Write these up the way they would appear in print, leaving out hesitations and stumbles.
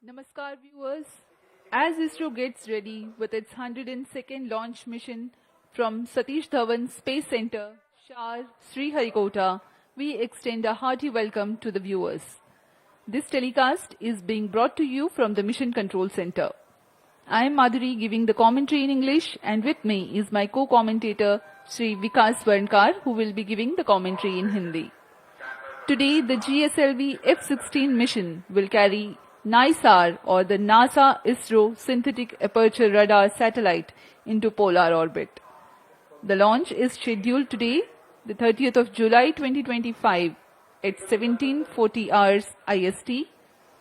Namaskar viewers. As ISRO gets ready with its 102nd launch mission from Satish Dhawan Space Center, Shar, Sriharikota, we extend a hearty welcome to the viewers. This telecast is being brought to you from the Mission Control Center. I am Madhuri giving the commentary in English, and with me is my co-commentator Sri Vikas Varnkar, who will be giving the commentary in Hindi. Today the GSLV F-16 mission will carry NISAR or the NASA-ISRO Synthetic Aperture Radar satellite into polar orbit. The launch is scheduled today, the 30th of July 2025 at 17:40 hours IST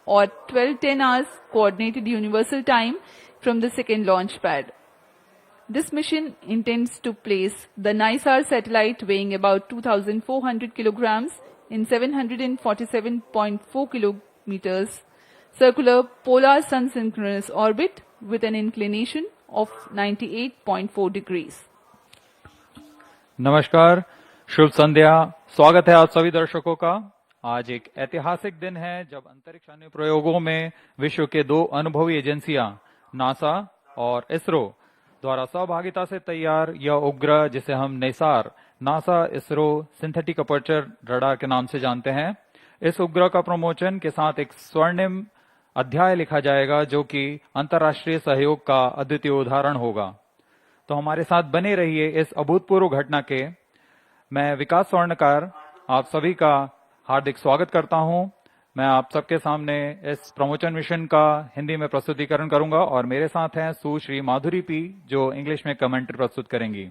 or 12:10 hours Coordinated Universal Time from the second launch pad. This mission intends to place the NISAR satellite weighing about 2,400 kilograms in 747.4 kilometers circular polar sun-synchronous orbit with an inclination of 98.4 degrees. नमस्कार, शुभ संध्या। स्वागत है आप सभी दर्शकों का। आज एक ऐतिहासिक दिन है जब अंतरिक्ष अनुप्रयोगों में विश्व के दो अनुभवी एजेंसियां नासा और इसरो द्वारा सहभागिता से तैयार यह उपग्रह, जिसे हम Nisar NASA ISRO synthetic aperture radar के नाम से जानते हैं, इस उपग्रह का प्रमोशन के साथ एक स्वर्णिम अध्याय लिखा जाएगा जो कि अंतर्राष्ट्रीय सहयोग का अद्वितीय उदाहरण होगा। तो हमारे साथ बने रहिए इस अभूतपूर्व घटना के। मैं विकास स्वर्णकार आप सभी का हार्दिक स्वागत करता हूं। मैं आप सबके सामने इस प्रमोशन मिशन का हिंदी में प्रस्तुतिकरण करूंगा और मेरे साथ हैं सुश्री माधुरी पी, जो इंग्लिश में कमेंट्री प्रस्तुत करेंगी।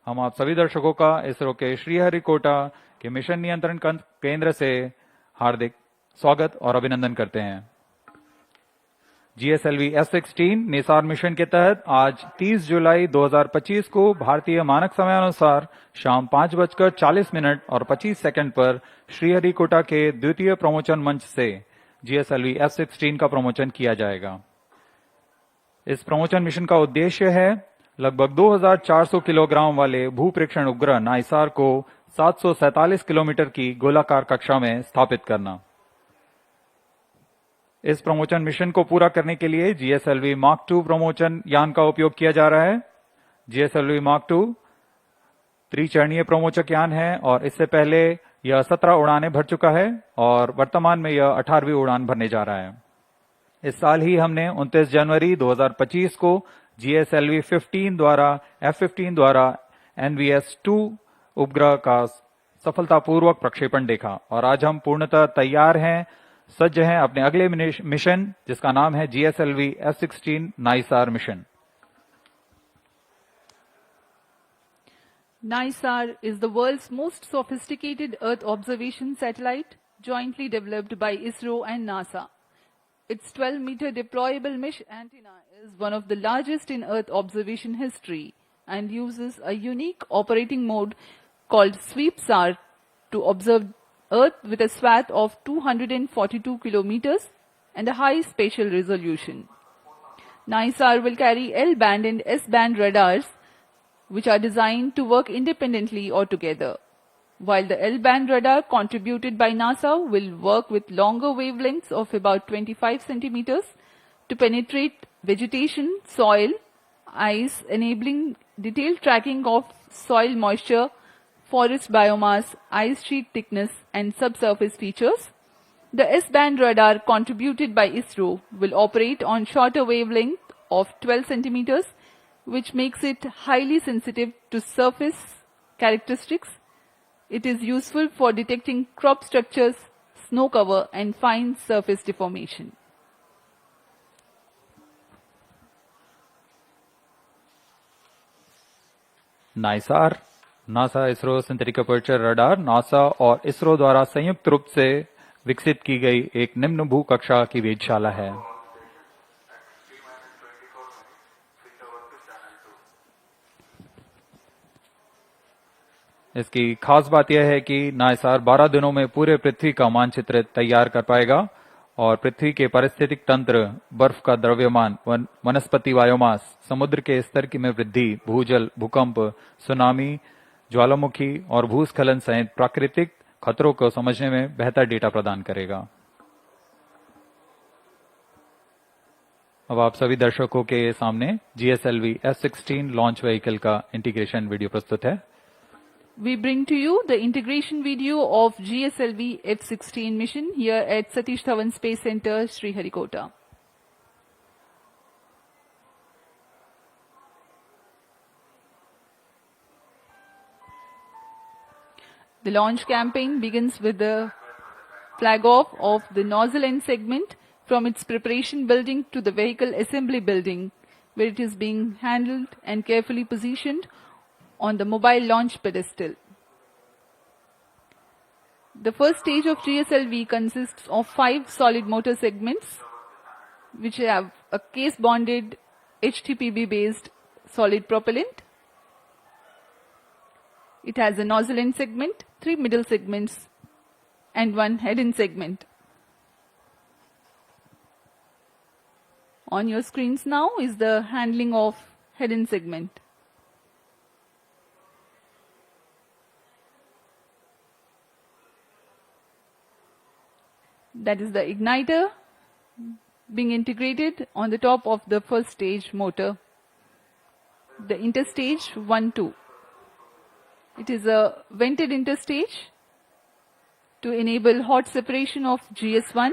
हम आप सभी दर्शकों का इसरो के श्रीहरिकोटा के मिशन नियंत्रण केंद्र से हार्दिक स्वागत और अभिनंदन करते हैं। GSLV F-16 निसार मिशन के तहत आज 30 जुलाई 2025 को भारतीय मानक समयानुसार शाम 5:40 और 25 सेकंड पर श्रीहरिकोटा के द्वितीय प्रमोशन मंच से GSLV F-16 का प्रमोशन किया जाएगा। इस प्रमोशन मिशन का उद्देश्य है लगभग 2400 किलोग्राम वाले भूप्रेक्षण उपग्रह नाइसार को 747 किलोमीटर की गोलाकार कक्षा में स्थापित करना। इस प्रमोशन मिशन को पूरा करने के लिए GSLV मार्क 2 प्रमोशन यान का उपयोग किया जा रहा है। GSLV मार्क 2 त्रिचरणीय प्रमोचक यान है और इससे पहले यह 17 उड़ानें भर चुका है और वर्तमान में यह 18वीं उड़ान भरने जा रहा है। इस साल ही हमने 29 जनवरी 2025 को GSLV F-15 द्वारा NVS-2 उपग्रह का सफलतापूर्वक प्रक्षेपण देखा और आज हम पूर्णतः तैयार हैं, सज्ज हैं अपने अगले मिशन, जिसका नाम है GSLV F-16 NISAR mission. NISAR is the world's most sophisticated Earth observation satellite, jointly developed by ISRO and NASA. Its 12-meter deployable mesh antenna is one of the largest in Earth observation history and uses a unique operating mode called Sweep SAR to observe Earth with a swath of 242 kilometers and a high spatial resolution. NISAR will carry L-band and S-band radars, which are designed to work independently or together. While the L-band radar contributed by NASA will work with longer wavelengths of about 25 centimeters to penetrate vegetation, soil, ice, enabling detailed tracking of soil moisture, forest biomass, ice sheet thickness and subsurface features. The S-band radar contributed by ISRO will operate on shorter wavelength of 12 centimeters, which makes it highly sensitive to surface characteristics. It is useful for detecting crop structures, snow cover and fine surface deformation. NISAR NASA ISRO synthetic aperture radar NASA और इसरो द्वारा संयुक्त रूप से विकसित की गई एक निम्न भू कक्षा की वेधशाला है। इसकी खास बात यह है कि नाइसार 12 दिनों में पूरे पृथ्वी का मानचित्र तैयार कर पाएगा और पृथ्वी के पारिस्थितिक तंत्र, बर्फ का द्रव्यमान, वनस्पति बायोमास, समुद्र के स्तर की में वृद्धि, भूजल, भूकंप, सुनामी, ज्वालामुखी और भूस्खलन सहित प्राकृतिक खतरों को समझने में बेहतर डेटा प्रदान करेगा। अब आप सभी दर्शकों के सामने GSLV F-16 लॉन्च व्हीकल का इंटीग्रेशन वीडियो प्रस्तुत है। We bring to you the integration video of GSLV F-16 mission here at Satish Dhawan Space Center, Sriharikota. The launch campaign begins with the flag off of the nozzle end segment from its preparation building to the vehicle assembly building, where it is being handled and carefully positioned on the mobile launch pedestal. The first stage of GSLV consists of 5 solid motor segments, which have a case-bonded HTPB-based solid propellant. It has a nozzle end segment, 3 middle segments, and 1 head end segment. On your screens now is the handling of head end segment. That is the igniter being integrated on the top of the first stage motor, the interstage 1-2. It is a vented interstage to enable hot separation of GS1.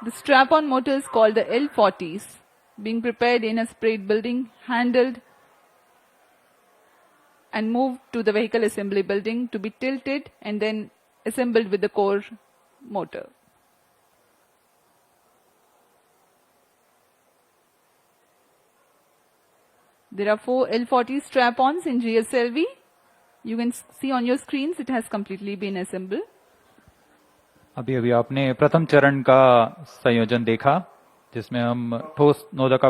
The strap-on motors called the L40s being prepared in a separate building, handled and moved to the vehicle assembly building to be tilted and then assembled with the core motor. There are 4 L40 strap-ons in GSLV. You can see on your screens it has completely been assembled. अभी अभी आपने प्रथम चरण का संयोजन देखा, जिसमें हम ठोस नोदक का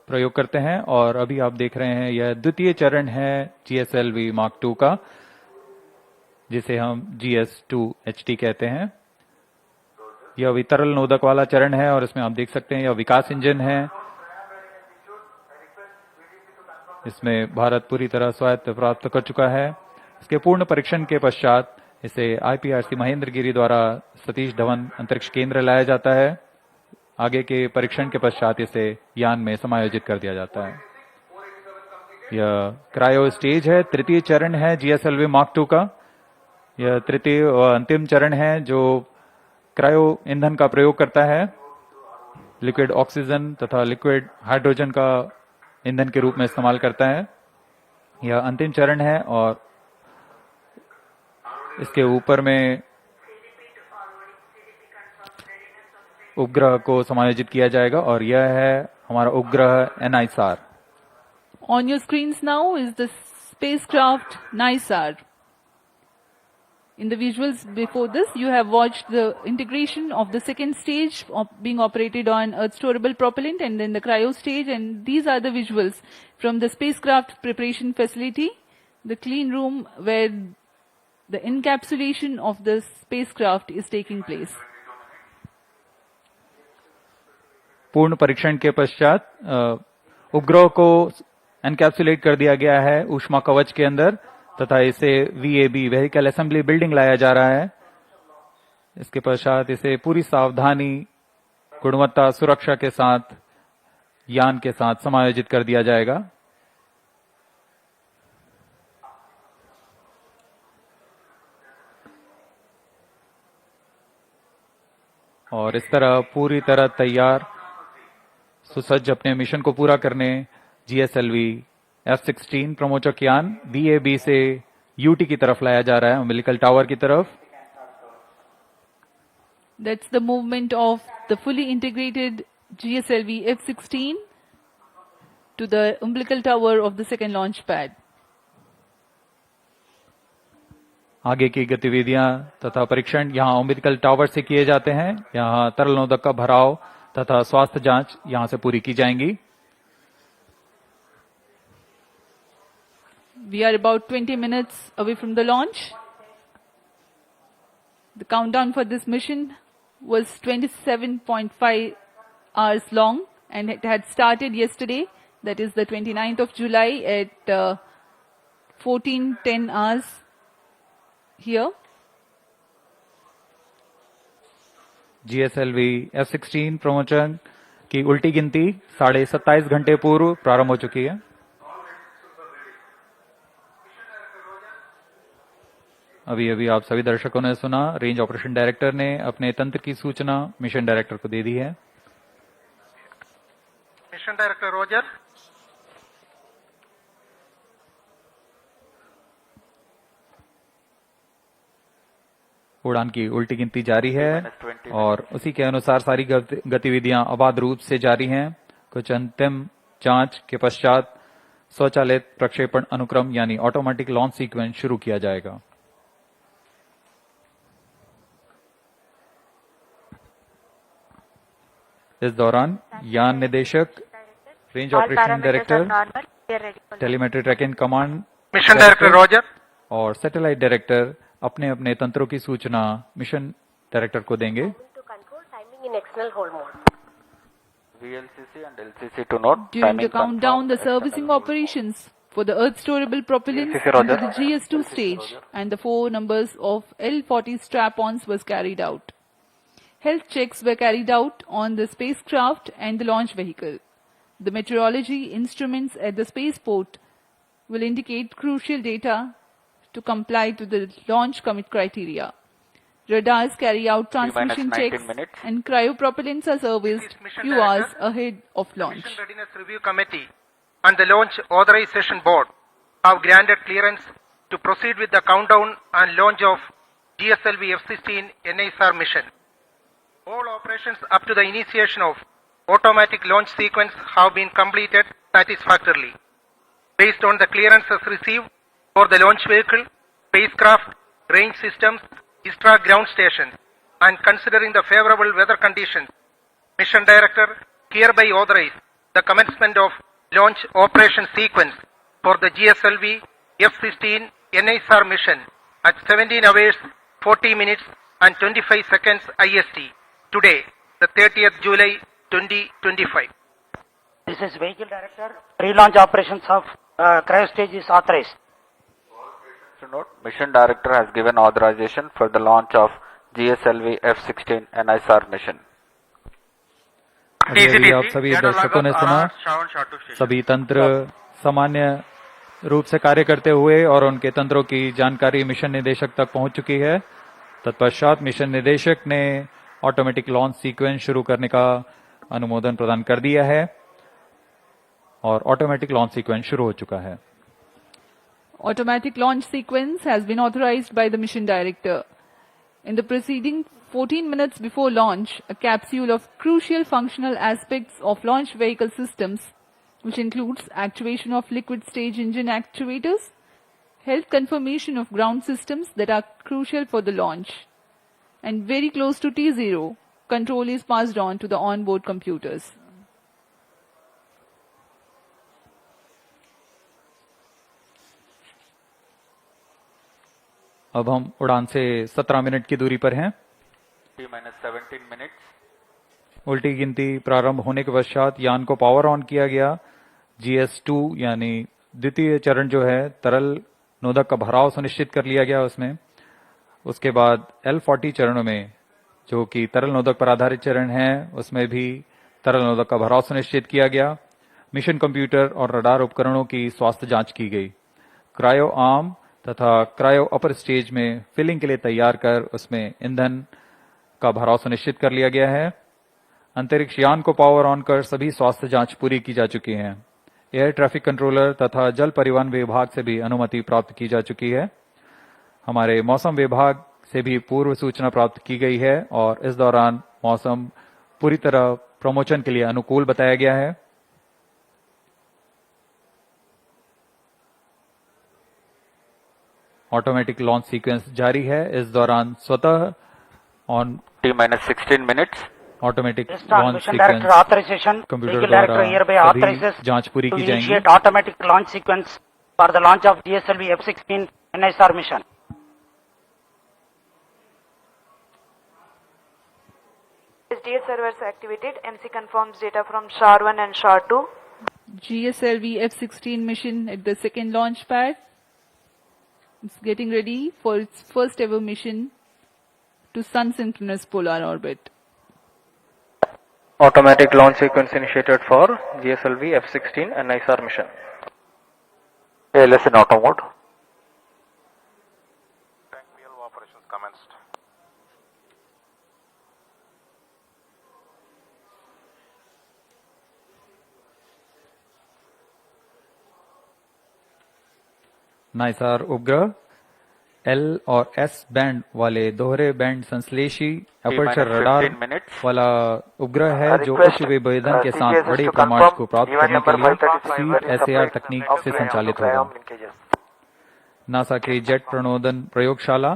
प्रयोग करते हैं, और अभी आप देख रहे हैं यह द्वितीय चरण है GSLV Mark II का, जिसे हम GS2HT कहते हैं। यह अभी तरल नोदक वाला चरण है और इसमें आप देख सकते हैं यह विकास इंजन है। इसमें भारत पूरी तरह स्वायत्त प्राप्त कर चुका है। इसके पूर्ण परीक्षण के पश्चात इसे IPRC महेंद्रगिरी द्वारा सतीश धवन अंतरिक्ष केंद्र लाया जाता है। आगे के परीक्षण के पश्चात इसे यान में समायोजित कर दिया जाता है। यह क्रायो स्टेज है, तृतीय चरण है GSLV Mark II का। यह तृतीय और अंतिम चरण है जो क्रायो ईंधन का प्रयोग करता है, लिक्विड ऑक्सीजन तथा लिक्विड हाइड्रोजन का ईंधन के रूप में इस्तेमाल करता है। यह अंतिम चरण है और इसके ऊपर में उपग्रह को समायोजित किया जाएगा और यह है हमारा उपग्रह NISAR. On your screens now is the spacecraft NISAR. In the visuals before this, you have watched the integration of the second stage of being operated on Earth storable propellant and then the cryo stage, and these are the visuals from the spacecraft preparation facility, the clean room where the encapsulation of the spacecraft is taking place. पूर्ण परीक्षण के पश्चात उपग्रह को encapsulate कर दिया गया है ऊष्मा कवच के अंदर तथा इसे VAB व्हीकल असेंबली बिल्डिंग लाया जा रहा है। इसके पश्चात इसे पूरी सावधानी, गुणवत्ता, सुरक्षा के साथ यान के साथ समायोजित कर दिया जाएगा। और इस तरह पूरी तरह तैयार सुसज्ज अपने मिशन को पूरा करने GSLV F-16 प्रमोचक यान VAB से UT की तरफ लाया जा रहा है, umbilical टावर की तरफ। That's the movement of the fully integrated GSLV F-16 to the umbilical tower of the second launch pad. आगे की गतिविधियां तथा परीक्षण यहां umbilical टावर से किए जाते हैं। यहां तरल नोदक का भराव तथा स्वास्थ्य जांच यहां से पूरी की जाएंगी। We are about 20 minutes away from the launch. The countdown for this mission was 27.5 hours long and it had started yesterday, that is the 29th of July at 14:10 hours here. GSLV F-16 प्रमोचक की उल्टी गिनती 27.5 घंटे पूर्व प्रारंभ हो चुकी है। अभी अभी आप सभी दर्शकों ने सुना, रेंज ऑपरेशन डायरेक्टर ने अपने तंत्र की सूचना मिशन डायरेक्टर को दे दी है। Mission director Roger. उड़ान की उल्टी गिनती जारी है और उसी के अनुसार सारी गतिविधियां अबाध रूप से जारी हैं। कुछ अंतिम जांच के पश्चात स्वचालित प्रक्षेपण अनुक्रम यानी ऑटोमेटिक लॉन्च सीक्वेंस शुरू किया जाएगा। इस दौरान यान निदेशक, range operation director, telemetry tracking command mission director Roger और सैटेलाइट डायरेक्टर अपने अपने तंत्रों की सूचना मिशन डायरेक्टर को देंगे। During the countdown, the servicing operations for the Earth storable propellants into the GS2 stage and the 4 numbers of L40 strap-ons was carried out. Health checks were carried out on the spacecraft and the launch vehicle. The meteorology instruments at the spaceport will indicate crucial data to comply to the launch commit criteria. Radars carry out transmission checks and cryopropellants are serviced few hours ahead of launch. Mission Readiness Review Committee and the Launch Authorization Board have granted clearance to proceed with the countdown and launch of GSLV F-16 NISAR mission. All operations up to the initiation of automatic launch sequence have been completed satisfactorily. Based on the clearances received for the launch vehicle, spacecraft, range systems, ISRO ground stations, and considering the favorable weather conditions, Mission Director hereby authorized the commencement of launch operation sequence for the GSLV F-16 NISAR mission at 17 hours, 40 minutes and 25 seconds IST today, the 30th July 2025. This is Vehicle Director. Pre-launch operations of cryo stage is authorized. Note, Mission Director has given authorization for the launch of GSLV F-16 NISAR mission. अभी आप सभी दर्शकों ने सुना, सभी तंत्र सामान्य रूप से कार्य करते हुए और उनके तंत्रों की जानकारी मिशन निदेशक तक पहुंच चुकी है। तत्पश्चात मिशन निदेशक ने ऑटोमेटिक लॉन्च सीक्वेंस शुरू करने का अनुमोदन प्रदान कर दिया है और ऑटोमेटिक लॉन्च सीक्वेंस शुरू हो चुका है। Automatic launch sequence has been authorized by the mission director. In the preceding 14 minutes before launch, a capsule of crucial functional aspects of launch vehicle systems, which includes actuation of liquid stage engine actuators, health confirmation of ground systems that are crucial for the launch, and very close to T0, control is passed on to the onboard computers. अब हम उड़ान से 17 minute की दूरी पर हैं। T-17 minutes. उल्टी गिनती प्रारंभ होने के पश्चात यान को पावर ऑन किया गया। GS2 यानी द्वितीय चरण जो है, तरल नोदक का भराव सुनिश्चित कर लिया गया उसमें। उसके बाद L40 चरणों में, जो कि तरल नोदक पर आधारित चरण है, उसमें भी तरल नोदक का भराव सुनिश्चित किया गया। मिशन कंप्यूटर और रडार उपकरणों की स्वास्थ्य जांच की गई। क्रायो आर्म तथा क्रायो अपर स्टेज में फिलिंग के लिए तैयार कर उसमें ईंधन का भराव सुनिश्चित कर लिया गया है। अंतरिक्ष यान को पावर ऑन कर सभी स्वास्थ्य जांच पूरी की जा चुकी है। एयर ट्रैफिक कंट्रोलर तथा जल परिवहन विभाग से भी अनुमति प्राप्त की जा चुकी है। हमारे मौसम विभाग से भी पूर्व सूचना प्राप्त की गई है और इस दौरान मौसम पूरी तरह प्रमोशन के लिए अनुकूल बताया गया है। ऑटोमेटिक लॉन्च सीक्वेंस जारी है। इस दौरान स्वतः on T-16 minutes. Automatic Based on launch Mission Director sequence authorization, computer Vehicle द्वारा Director hereby सभी authorizes जांच पूरी to की जाएंगी। initiate automatic launch sequence for the launch of GSLV F-16 NISAR mission. SDA servers activated. MC confirms data from SHAR-1 and SHAR-2. GSLV F-16 mission at the second launch pad. It's getting ready for its first ever mission to sun synchronous polar orbit. Automatic launch sequence initiated for GSLV F-16 and NISAR mission. ALS in auto mode. Tank PLO operations commenced. नाइसार उपग्रह L और S band वाले दोहरे band संश्लेषी aperture radar वाला उपग्रह है जो उच्च विभेदन के साथ बड़े प्रमाण को प्राप्त करने के लिए CSAR तकनीक से संचालित होगा। नासा के जेट प्रणोदन प्रयोगशाला,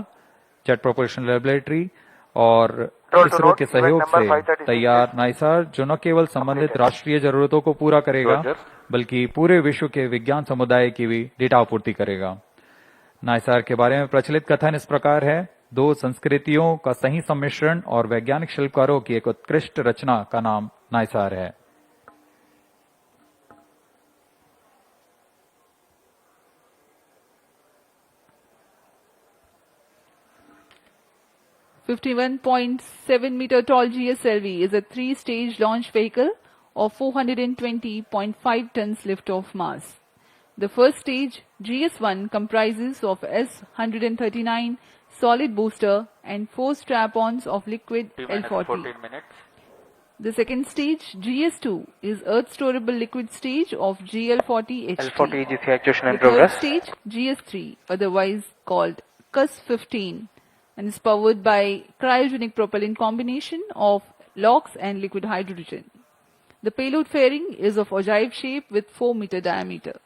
जेट प्रोपल्शन लैबोरेटरी और इसरो के सहयोग से तैयार नाइसार जो न केवल संबंधित राष्ट्रीय जरूरतों को पूरा करेगा बल्कि पूरे विश्व के विज्ञान समुदाय की भी डेटा आपूर्ति करेगा। नाइसार के बारे में प्रचलित कथन इस प्रकार है, दो संस्कृतियों का सही सम्मिश्रण और वैज्ञानिक शिल्पकारों की एक उत्कृष्ट रचना का नाम नाइसार है। .7-meter tall GSLV is a three-stage launch vehicle of 420.5 tons liftoff mass. The first stage, GS1, comprises of S-139 solid booster and 4 strap-ons of liquid L-40. The second stage, GS2, is Earth-storable liquid stage of GL-40 HT. L-40 EGC actuation in The third progress. stage, GS3, otherwise called CUS-15, and is powered by cryogenic propellant combination of LOX and liquid hydrogen. The payload fairing is of ogive shape with 4-meter diameter.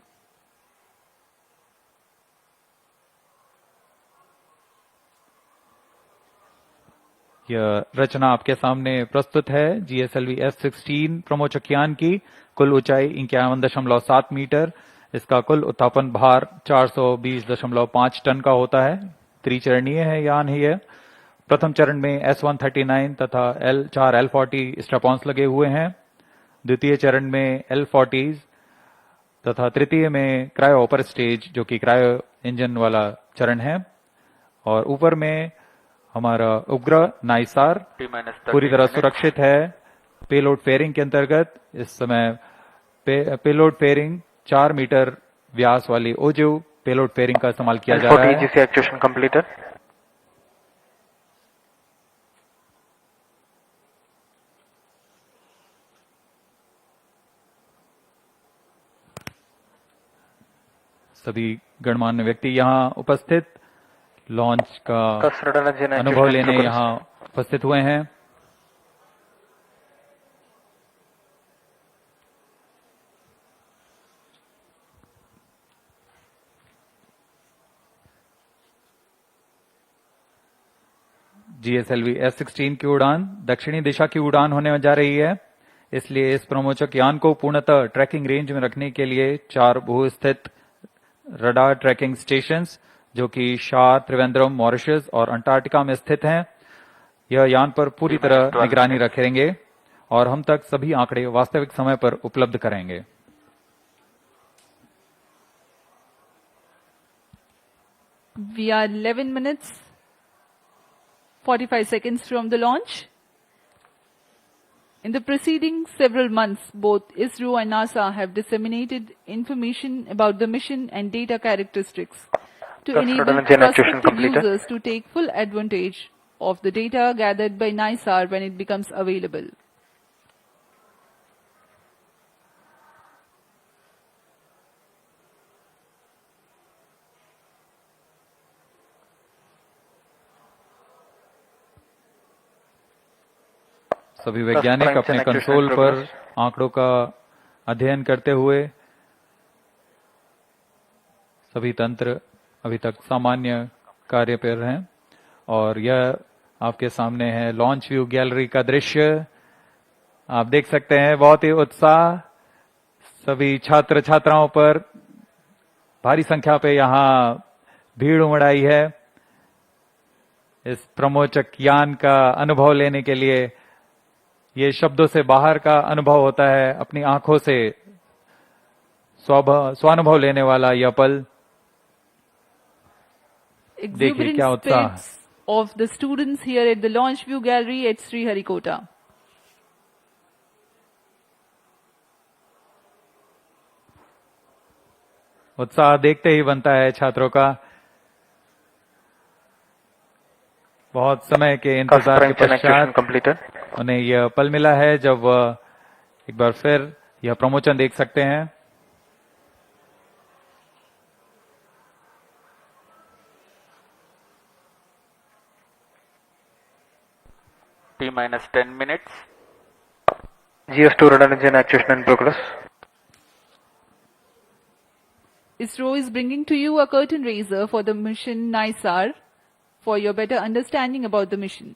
यह रचना आपके सामने प्रस्तुत है GSLV F-16 प्रमोचकयान की। कुल ऊंचाई 51.7 metre, इसका कुल उत्थापन भार 420.5 टन का होता है। त्रिचरणीय है यान ही है। प्रथम चरण में S-139 तथा चार L-40 स्ट्रैप-ऑन्स लगे हुए हैं। द्वितीय चरण में L-40 तथा तृतीय में क्रायो अपर स्टेज जो कि क्रायो इंजन वाला चरण है। और ऊपर में हमारा उपग्रह नाइसार पूरी तरह सुरक्षित है। पेलोड फेयरिंग के अंतर्गत इस समय पेलोड फेयरिंग 4 मीटर व्यास वाली ओजिव पेलोड फेयरिंग का इस्तेमाल किया जा रहा है। L-40 EGC actuation completed. सभी गणमान्य व्यक्ति यहाँ उपस्थित लॉन्च का अनुभव लेने यहाँ उपस्थित हुए हैं। GSLV F-16 की उड़ान दक्षिणी दिशा की उड़ान होने जा रही है, इसलिए इस प्रमोचक यान को पूर्णतः ट्रैकिंग रेंज में रखने के लिए 4 भू-स्थित रडार ट्रैकिंग स्टेशंस जो कि शार, त्रिवेंद्रम, मॉरिशस और अंटार्कटिका में स्थित हैं, यह यान पर पूरी तरह निगरानी रखेंगे और हम तक सभी आंकड़े वास्तविक समय पर उपलब्ध करेंगे। We are 11 minutes 45 seconds from the launch. In the preceding several months, both ISRO and NASA have disseminated information about the mission and data characteristics to enable prospective users to take full advantage of the data gathered by NISAR when it becomes available. सभी वैज्ञानिक अपने console पर आंकड़ों का अध्ययन करते हुए सभी तंत्र अभी तक सामान्य कार्य पर हैं और यह आपके सामने है लॉन्च व्यू गैलरी का दृश्य। आप देख सकते हैं बहुत ही उत्साह सभी छात्र छात्राओं पर भारी संख्या पे यहाँ भीड़ उमड़ आई है इस प्रमोचक यान का अनुभव लेने के लिए। ये शब्दों से बाहर का अनुभव होता है, अपनी आंखों से स्वानुभव लेने वाला यह पल। देखिए क्या उत्साह of the students here at the launch view gallery at Sriharikota. उत्साह देखते ही बनता है छात्रों का। बहुत समय के इंतजार के Suspension actuation पश्चात completed. उन्हें यह पल मिला है जब वह एक बार फिर यह प्रमोशन देख सकते हैं। T minus 10 minutes. GS2 radar engine actuation in progress. ISRO is bringing to you a curtain raiser for the mission NISAR for your better understanding about the mission.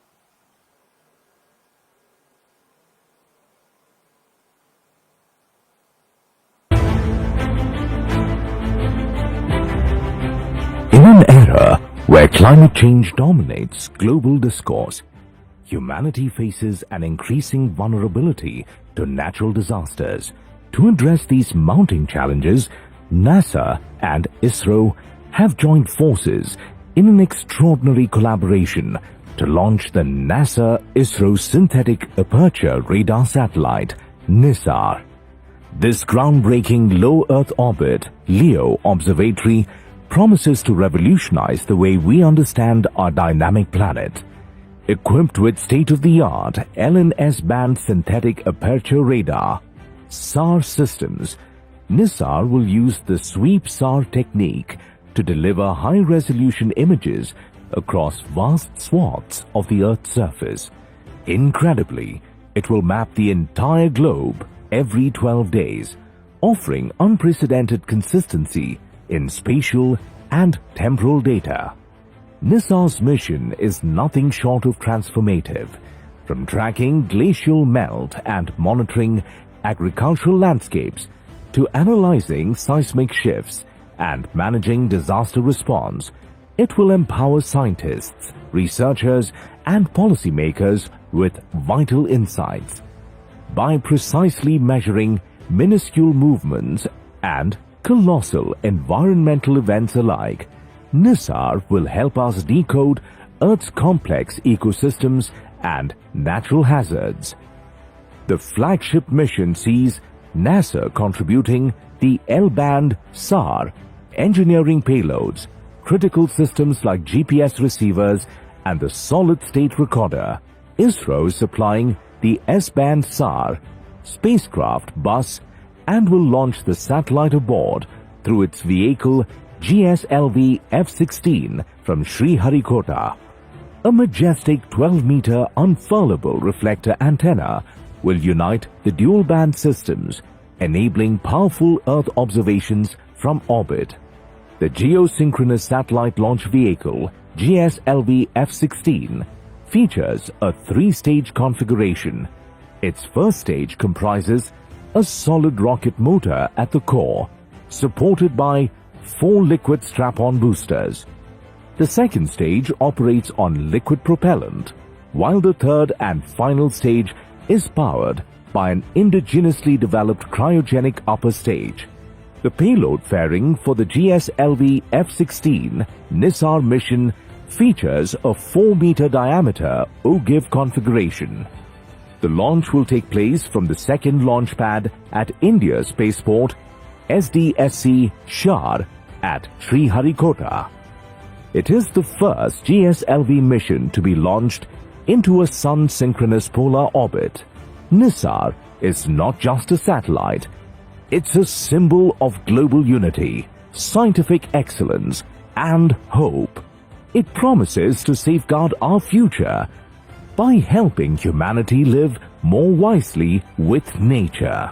In an era where climate change dominates global discourse, humanity faces an increasing vulnerability to natural disasters. To address these mounting challenges, NASA and ISRO have joined forces in an extraordinary collaboration to launch the NASA-ISRO Synthetic Aperture Radar Satellite NISAR. This groundbreaking low Earth orbit LEO observatory promises to revolutionize the way we understand our dynamic planet. Equipped with state-of-the-art LNS-band synthetic aperture radar, SAR systems, NISAR will use the sweep SAR technique to deliver high-resolution images across vast swaths of the Earth's surface. Incredibly, it will map the entire globe every 12 days, offering unprecedented consistency in spatial and temporal data. NISAR's mission is nothing short of transformative. From tracking glacial melt and monitoring agricultural landscapes to analyzing seismic shifts and managing disaster response, it will empower scientists, researchers, and policymakers with vital insights. By precisely measuring minuscule movements and colossal environmental events alike, NISAR will help us decode Earth's complex ecosystems and natural hazards. The flagship mission sees NASA contributing the L-band SAR, engineering payloads, critical systems like GPS receivers, and the solid-state recorder. ISRO is supplying the S-band SAR, spacecraft bus, and will launch the satellite aboard through its vehicle GSLV F-16 from Sriharikota. A majestic 12-meter unfurlable reflector antenna will unite the dual-band systems, enabling powerful Earth observations from orbit. The geosynchronous satellite launch vehicle GSLV F-16 features a three-stage configuration. Its first stage comprises a solid rocket motor at the core, supported by 4 liquid strap-on boosters. The second stage operates on liquid propellant, while the third and final stage is powered by an indigenously developed cryogenic upper stage. The payload fairing for the GSLV F-16 NISAR mission features a 4-meter diameter OGIV configuration. The launch will take place from the second launch pad at India's spaceport SDSC Shar at Sriharikota. It is the first GSLV mission to be launched into a sun-synchronous polar orbit. NISAR is not just a satellite, it's a symbol of global unity, scientific excellence, and hope. It promises to safeguard our future by helping humanity live more wisely with nature.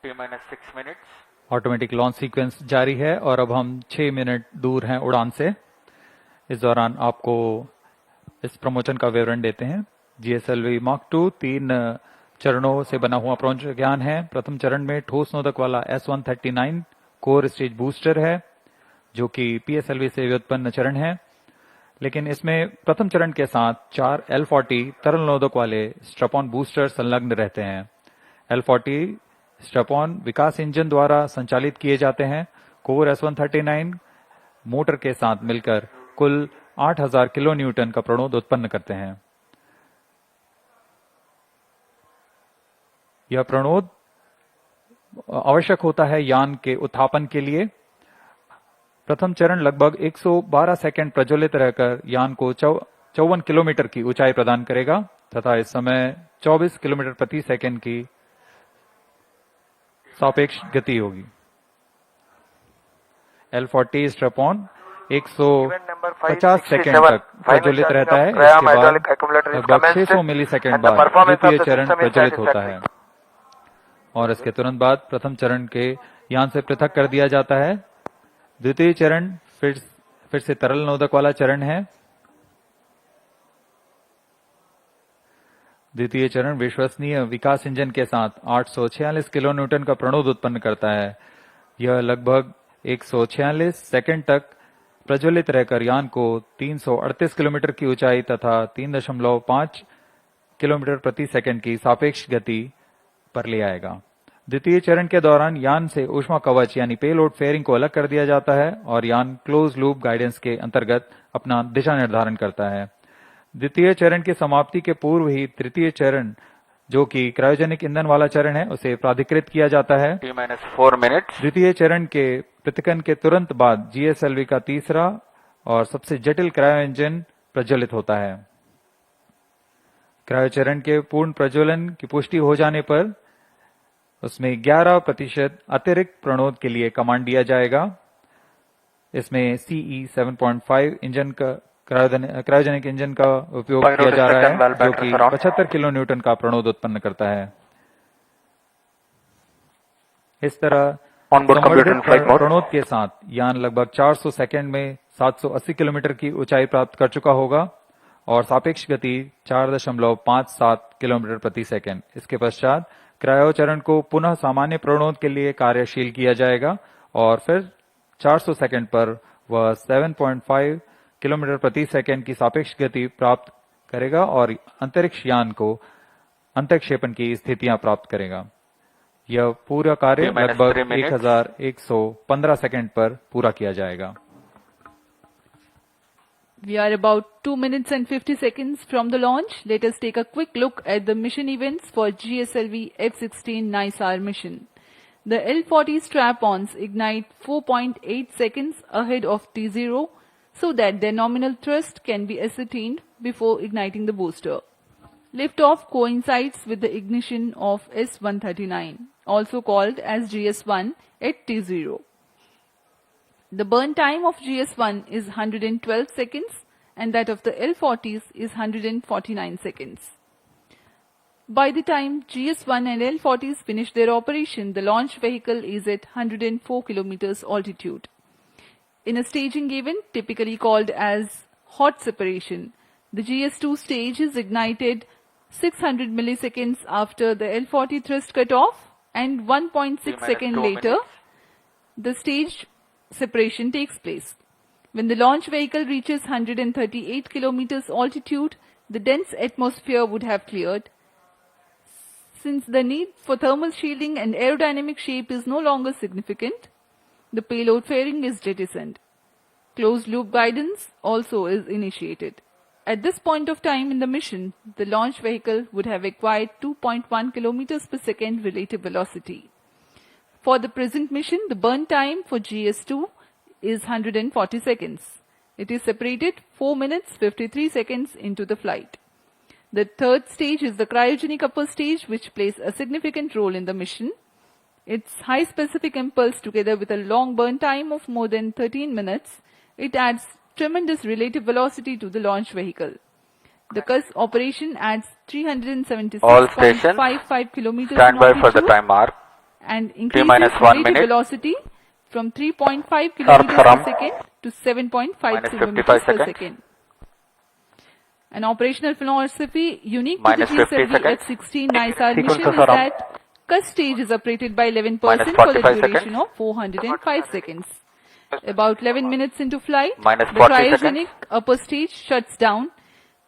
T minus 6 minutes. Automatic launch sequence जारी है और अब हम 6 minute दूर हैं उड़ान से। इस दौरान आपको इस प्रमोशन का विवरण देते हैं। GSLV Mark 2 3 चरणों से बना हुआ प्रमोशन ज्ञान है। प्रथम चरण में ठोस नोदक वाला S139 कोर स्टेज बूस्टर है, जो कि PSLV से व्युत्पन्न चरण है, लेकिन इसमें प्रथम चरण के साथ 4 L40 तरल नोदक वाले स्ट्रपॉन बूस्टर संलग्न रहते हैं। L40 स्ट्रपॉन विकास इंजन द्वारा संचालित किए जाते हैं। कोर S139 मोटर के साथ मिलकर कुल 8000 किलो न्यूटन का प्रणोद उत्पन्न करते हैं। यह प्रणोद आवश्यक होता है यान के उत्थापन के लिए। प्रथम चरण लगभग 112 सेकंड प्रज्वलित रहकर यान को 54 किलोमीटर की ऊंचाई प्रदान करेगा तथा इस समय 24 किलोमीटर प्रति सेकंड की सापेक्ष गति होगी। L40 स्ट्रैप-ऑन 150 सेकंड तक प्रज्वलित रहता है। इसके बाद लगभग 600 मिलीसेकंड बाद द्वितीय चरण प्रज्वलित होता है और इसके तुरंत बाद प्रथम चरण के यान से पृथक कर दिया जाता है। द्वितीय चरण फिर से तरल नोदक वाला चरण है। द्वितीय चरण विश्वसनीय विकास इंजन के साथ 846 किलो न्यूटन का प्रणोद उत्पन्न करता है। यह लगभग 146 सेकंड तक प्रज्वलित रहकर यान को 338 किलोमीटर की ऊंचाई तथा 3.5 किलोमीटर प्रति सेकंड की सापेक्ष गति पर ले आएगा। द्वितीय चरण के दौरान यान से ऊष्मा कवच यानी पेलोड फेयरिंग को अलग कर दिया जाता है और यान क्लोज लूप गाइडेंस के अंतर्गत अपना दिशा निर्धारण करता है। द्वितीय चरण की समाप्ति के पूर्व ही तृतीय चरण, जो कि क्रायोजेनिक ईंधन वाला चरण है, उसे प्राधिकृत किया जाता है। T-4 minutes। द्वितीय चरण के पृथक्कन के तुरंत बाद GSLV का तीसरा और सबसे जटिल क्रायो इंजन प्रज्वलित होता है। क्रायो चरण के पूर्ण प्रज्वलन की पुष्टि हो जाने पर उसमें 11% अतिरिक्त प्रणोद के लिए कमांड दिया जाएगा। इसमें CE 7.5 इंजन का क्रायोजेनिक इंजन का उपयोग किया जा रहा है, जो कि 75 किलो न्यूटन का प्रणोद उत्पन्न करता है। इस तरह प्रणोद के साथ यान लगभग 400 सेकंड में 780 किलोमीटर की ऊंचाई प्राप्त कर चुका होगा और सापेक्ष गति 4.57 किलोमीटर प्रति सेकंड। इसके पश्चात क्रायो चरण को पुनः सामान्य प्रणोद के लिए कार्यशील किया जाएगा और फिर 400 सेकंड पर वह 7.5 किलोमीटर प्रति सेकंड की सापेक्ष गति प्राप्त करेगा और अंतरिक्ष यान को अंतक्षेपण की स्थितियां प्राप्त करेगा। यह पूरा कार्य लगभग 1115 सेकंड पर पूरा किया जाएगा। We are about 2 minutes and 50 seconds from the launch. Let us take a quick look at the mission events for GSLV F-16 NISAR mission. The L-40 strap-ons ignite 4.8 seconds ahead of T0 so that their nominal thrust can be ascertained before igniting the booster. Liftoff coincides with the ignition of S-139, also called as GS-1 at T0. The burn time of GS-1 is 112 seconds and that of the L-40s is 149 seconds. By the time GS-1 and L-40s finish their operation, the launch vehicle is at 104 kilometers altitude. In a staging event typically called as hot separation, the GS-2 stage is ignited 600 milliseconds after the L-40 thrust cutoff and 1.6 seconds later, the stage separation takes place. When the launch vehicle reaches 138 kilometers altitude, the dense atmosphere would have cleared. Since the need for thermal shielding and aerodynamic shape is no longer significant, the payload fairing is jettisoned. Closed loop guidance also is initiated. At this point of time in the mission, the launch vehicle would have acquired 2.1 kilometers per second relative velocity. For the present mission, the burn time for GS2 is 140 seconds. It is separated 4 minutes 53 seconds into the flight. The third stage is the cryogenic upper stage, which plays a significant role in the mission. Its high specific impulse together with a long burn time of more than 13 minutes, it adds tremendous relative velocity to the launch vehicle. The CUS operation adds 376.55 kilometers Stand by in for the altitude time mark. and increases T-1 relative minute. velocity from 3.5 kilometers per second to 7.5 kilometers per seconds. second. An operational philosophy unique Minus to the 50 GSLV seconds. F-16 NISAR mission Sequences is are up. that CUS stage is operated by 11% Minus for the 45 duration seconds. of 405 seconds. About 11 minutes into flight, Minus the 40 cryogenic seconds. upper stage shuts down.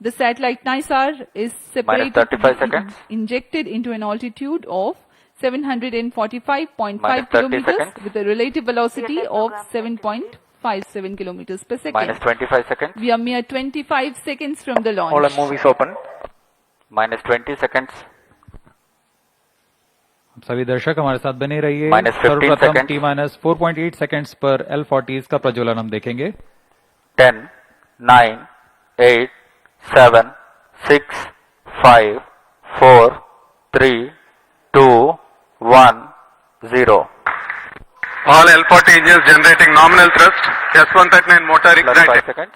The satellite NISAR is separated Minus 35 to be seconds. injected into an altitude of 745.5 Minus 30 kilometers seconds. with a relative velocity of 7.5 0.57 kilometers per second. Minus 25 seconds. We are mere 25 seconds from the launch. All the movies open. Minus 20 seconds. सभी दर्शक हमारे साथ बने रहिए। Minus 15 सर्वप्रथम seconds. T minus 4.8 seconds पर L40 का प्रज्वलन हम देखेंगे। 10, 9, 8, 7, 6, 5, 4, 3, 2, 1, 0. All L40 engines generating nominal thrust. S139 motor Plus 5 ignited. seconds.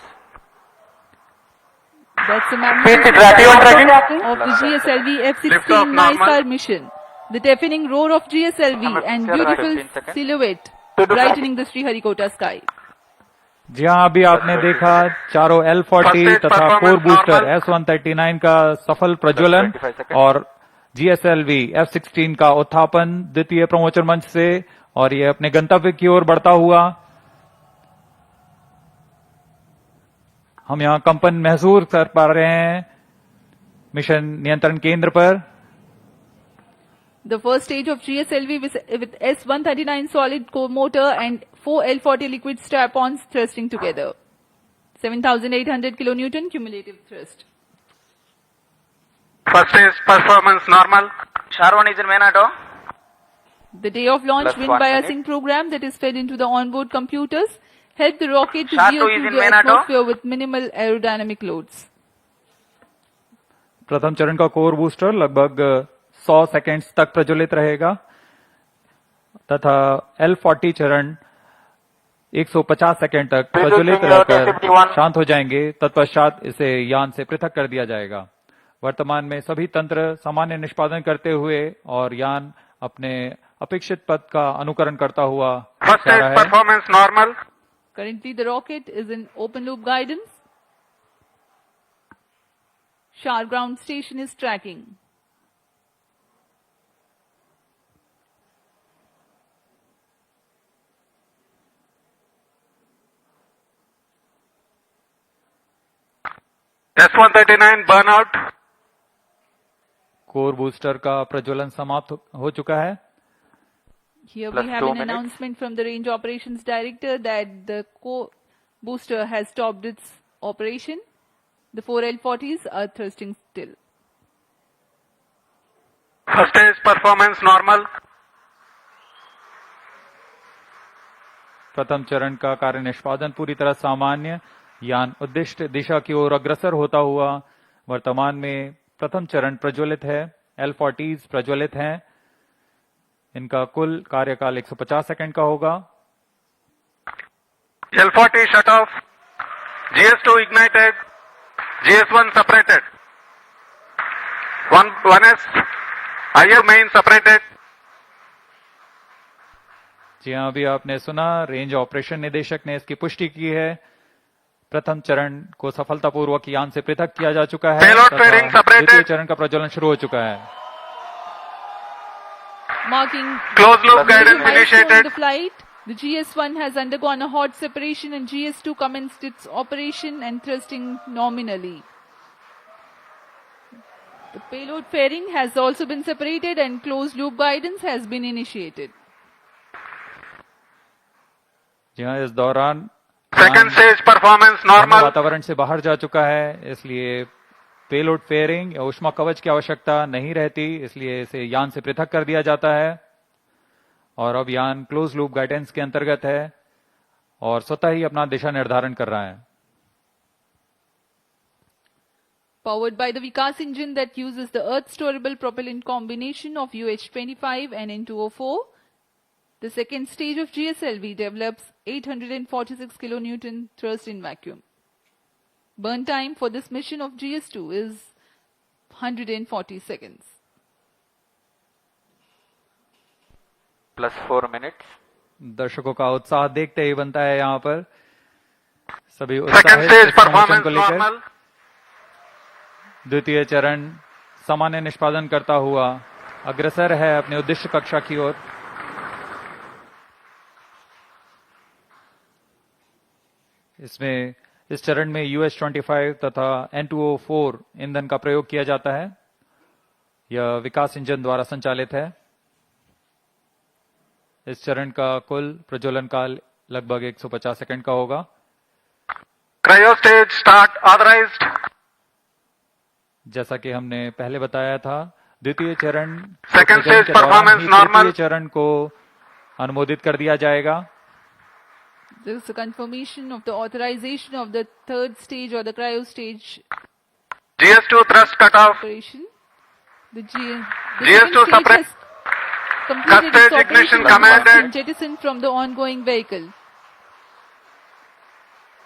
That's a P3 tracking. of the GSLV Liftoff F-16 normal. NISAR mission. The deafening roar of GSLV and beautiful 15 seconds. silhouette brightening the Sriharikota sky. जी हाँ, अभी आपने देखा चारों L40 First stage तथा core performance booster normal. S139 का सफल प्रज्वलन 25 seconds. और GSLV F-16 का उत्थापन द्वितीय प्रमोचन मंच से, और ये अपने गंतव्य की ओर बढ़ता हुआ। हम यहाँ कंपन महसूस कर पा रहे हैं मिशन नियंत्रण केंद्र पर। The first stage of GSLV with S139 solid core motor and 4 L40 liquid strap-ons thrusting together. 7,800 kilonewton cumulative thrust. First stage performance normal. SHAR-1 is in main auto. The day of launch Plus wind 1 minute. biasing program that is fed into the onboard computers helped the rocket to SHAR-2 veer is through in the main auto. atmosphere with minimal aerodynamic loads. प्रथम चरण का core booster लगभग 100 seconds तक प्रज्वलित रहेगा तथा L40 चरण 150 second तक प्रज्वलित रहकर शांत हो जाएंगे। तत्पश्चात इसे यान से पृथक कर दिया जाएगा। वर्तमान में सभी तंत्र सामान्य निष्पादन करते हुए और यान अपने अपेक्षित पथ का अनुकरण करता हुआ First जा रहा stage है। performance normal. Currently the rocket is in open loop guidance. SHAR ground station is tracking. S139 burnout. Core booster का प्रज्वलन समाप्त हो चुका है। Here Plus we have 2 an minutes. announcement from the range operations director that the booster has stopped its operation. The 4 L40s are thrusting still. First stage performance normal. प्रथम चरण का कार्य निष्पादन पूरी तरह सामान्य। यान उद्दिष्ट दिशा की ओर अग्रसर होता हुआ वर्तमान में प्रथम चरण प्रज्वलित है। L40s प्रज्वलित हैं। इनका कुल कार्यकाल 150 सेकंड का होगा। L40 shut off. GS2 ignited. GS1 separated. 1S. IR main separated. जी हाँ, अभी आपने सुना, रेंज ऑपरेशन निदेशक ने इसकी पुष्टि की है। प्रथम चरण को सफलतापूर्वक यान से पृथक किया जा चुका है Payload तथा fairing separated. द्वितीय चरण का प्रज्वलन शुरू हो चुका है। Marking Closed loop the guidance milestone in initiated. the flight, the GS1 has undergone a hot separation and GS2 commenced its operation and thrusting nominally. The payload fairing has also been separated and closed loop guidance has been initiated. जी हाँ, इस दौरान Second stage performance normal. वातावरण से बाहर जा चुका है, इसलिए पेलोड फेयरिंग या ऊष्मा कवच की आवश्यकता नहीं रहती, इसलिए इसे यान से पृथक कर दिया जाता है। और अब यान क्लोज लूप गाइडेंस के अंतर्गत है और स्वतः ही अपना दिशा निर्धारण कर रहा है। Powered by the Vikas engine that uses the Earth storable propellant combination of UH-25 and N2O4, the second stage of GSLV develops 846 kilonewton thrust in vacuum. Burn time for this mission of GS2 is 140 seconds. Plus 4 minutes. दर्शकों का उत्साह देखते ही बनता है यहाँ पर। सभी Second उत्साहित stage इस प्रमोशन performance को लेकर। normal. द्वितीय चरण सामान्य निष्पादन करता हुआ अग्रसर है अपने उद्दिष्ट कक्षा की ओर। इसमें इस चरण में UH-25 तथा N2O4 ईंधन का प्रयोग किया जाता है। यह विकास इंजन द्वारा संचालित है। इस चरण का कुल प्रज्वलन काल लगभग 150 सेकंड का होगा। Cryo stage start authorized. जैसा कि हमने पहले बताया था, द्वितीय चरण Second के stage दौरान performance ही normal. तृतीय चरण को अनुमोदित कर दिया जाएगा। There is a confirmation of the authorization of the third stage or the cryo stage GS2 thrust cutoff. operation. The GS2 second stage separate. has completed its Stage ignition operation and commanded. been jettisoned from the ongoing vehicle.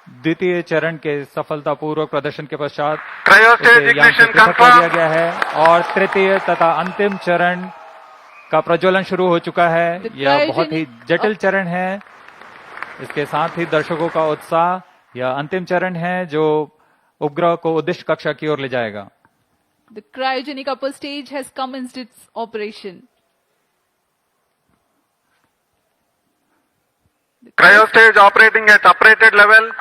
द्वितीय चरण के सफलतापूर्वक प्रदर्शन के पश्चात Cryo इसे stage यहाँ से ignition पृथक कर दिया confirmed. गया है और तृतीय तथा अंतिम चरण का प्रज्वलन शुरू हो चुका है। The यह बहुत ही cryogenic जटिल चरण है। इसके साथ ही दर्शकों का उत्साह, यह अंतिम चरण है जो उपग्रह को उद्देश्य कक्षा की ओर ले जाएगा। The cryogenic upper stage has commenced its operation. Cryo stage operating at operated level.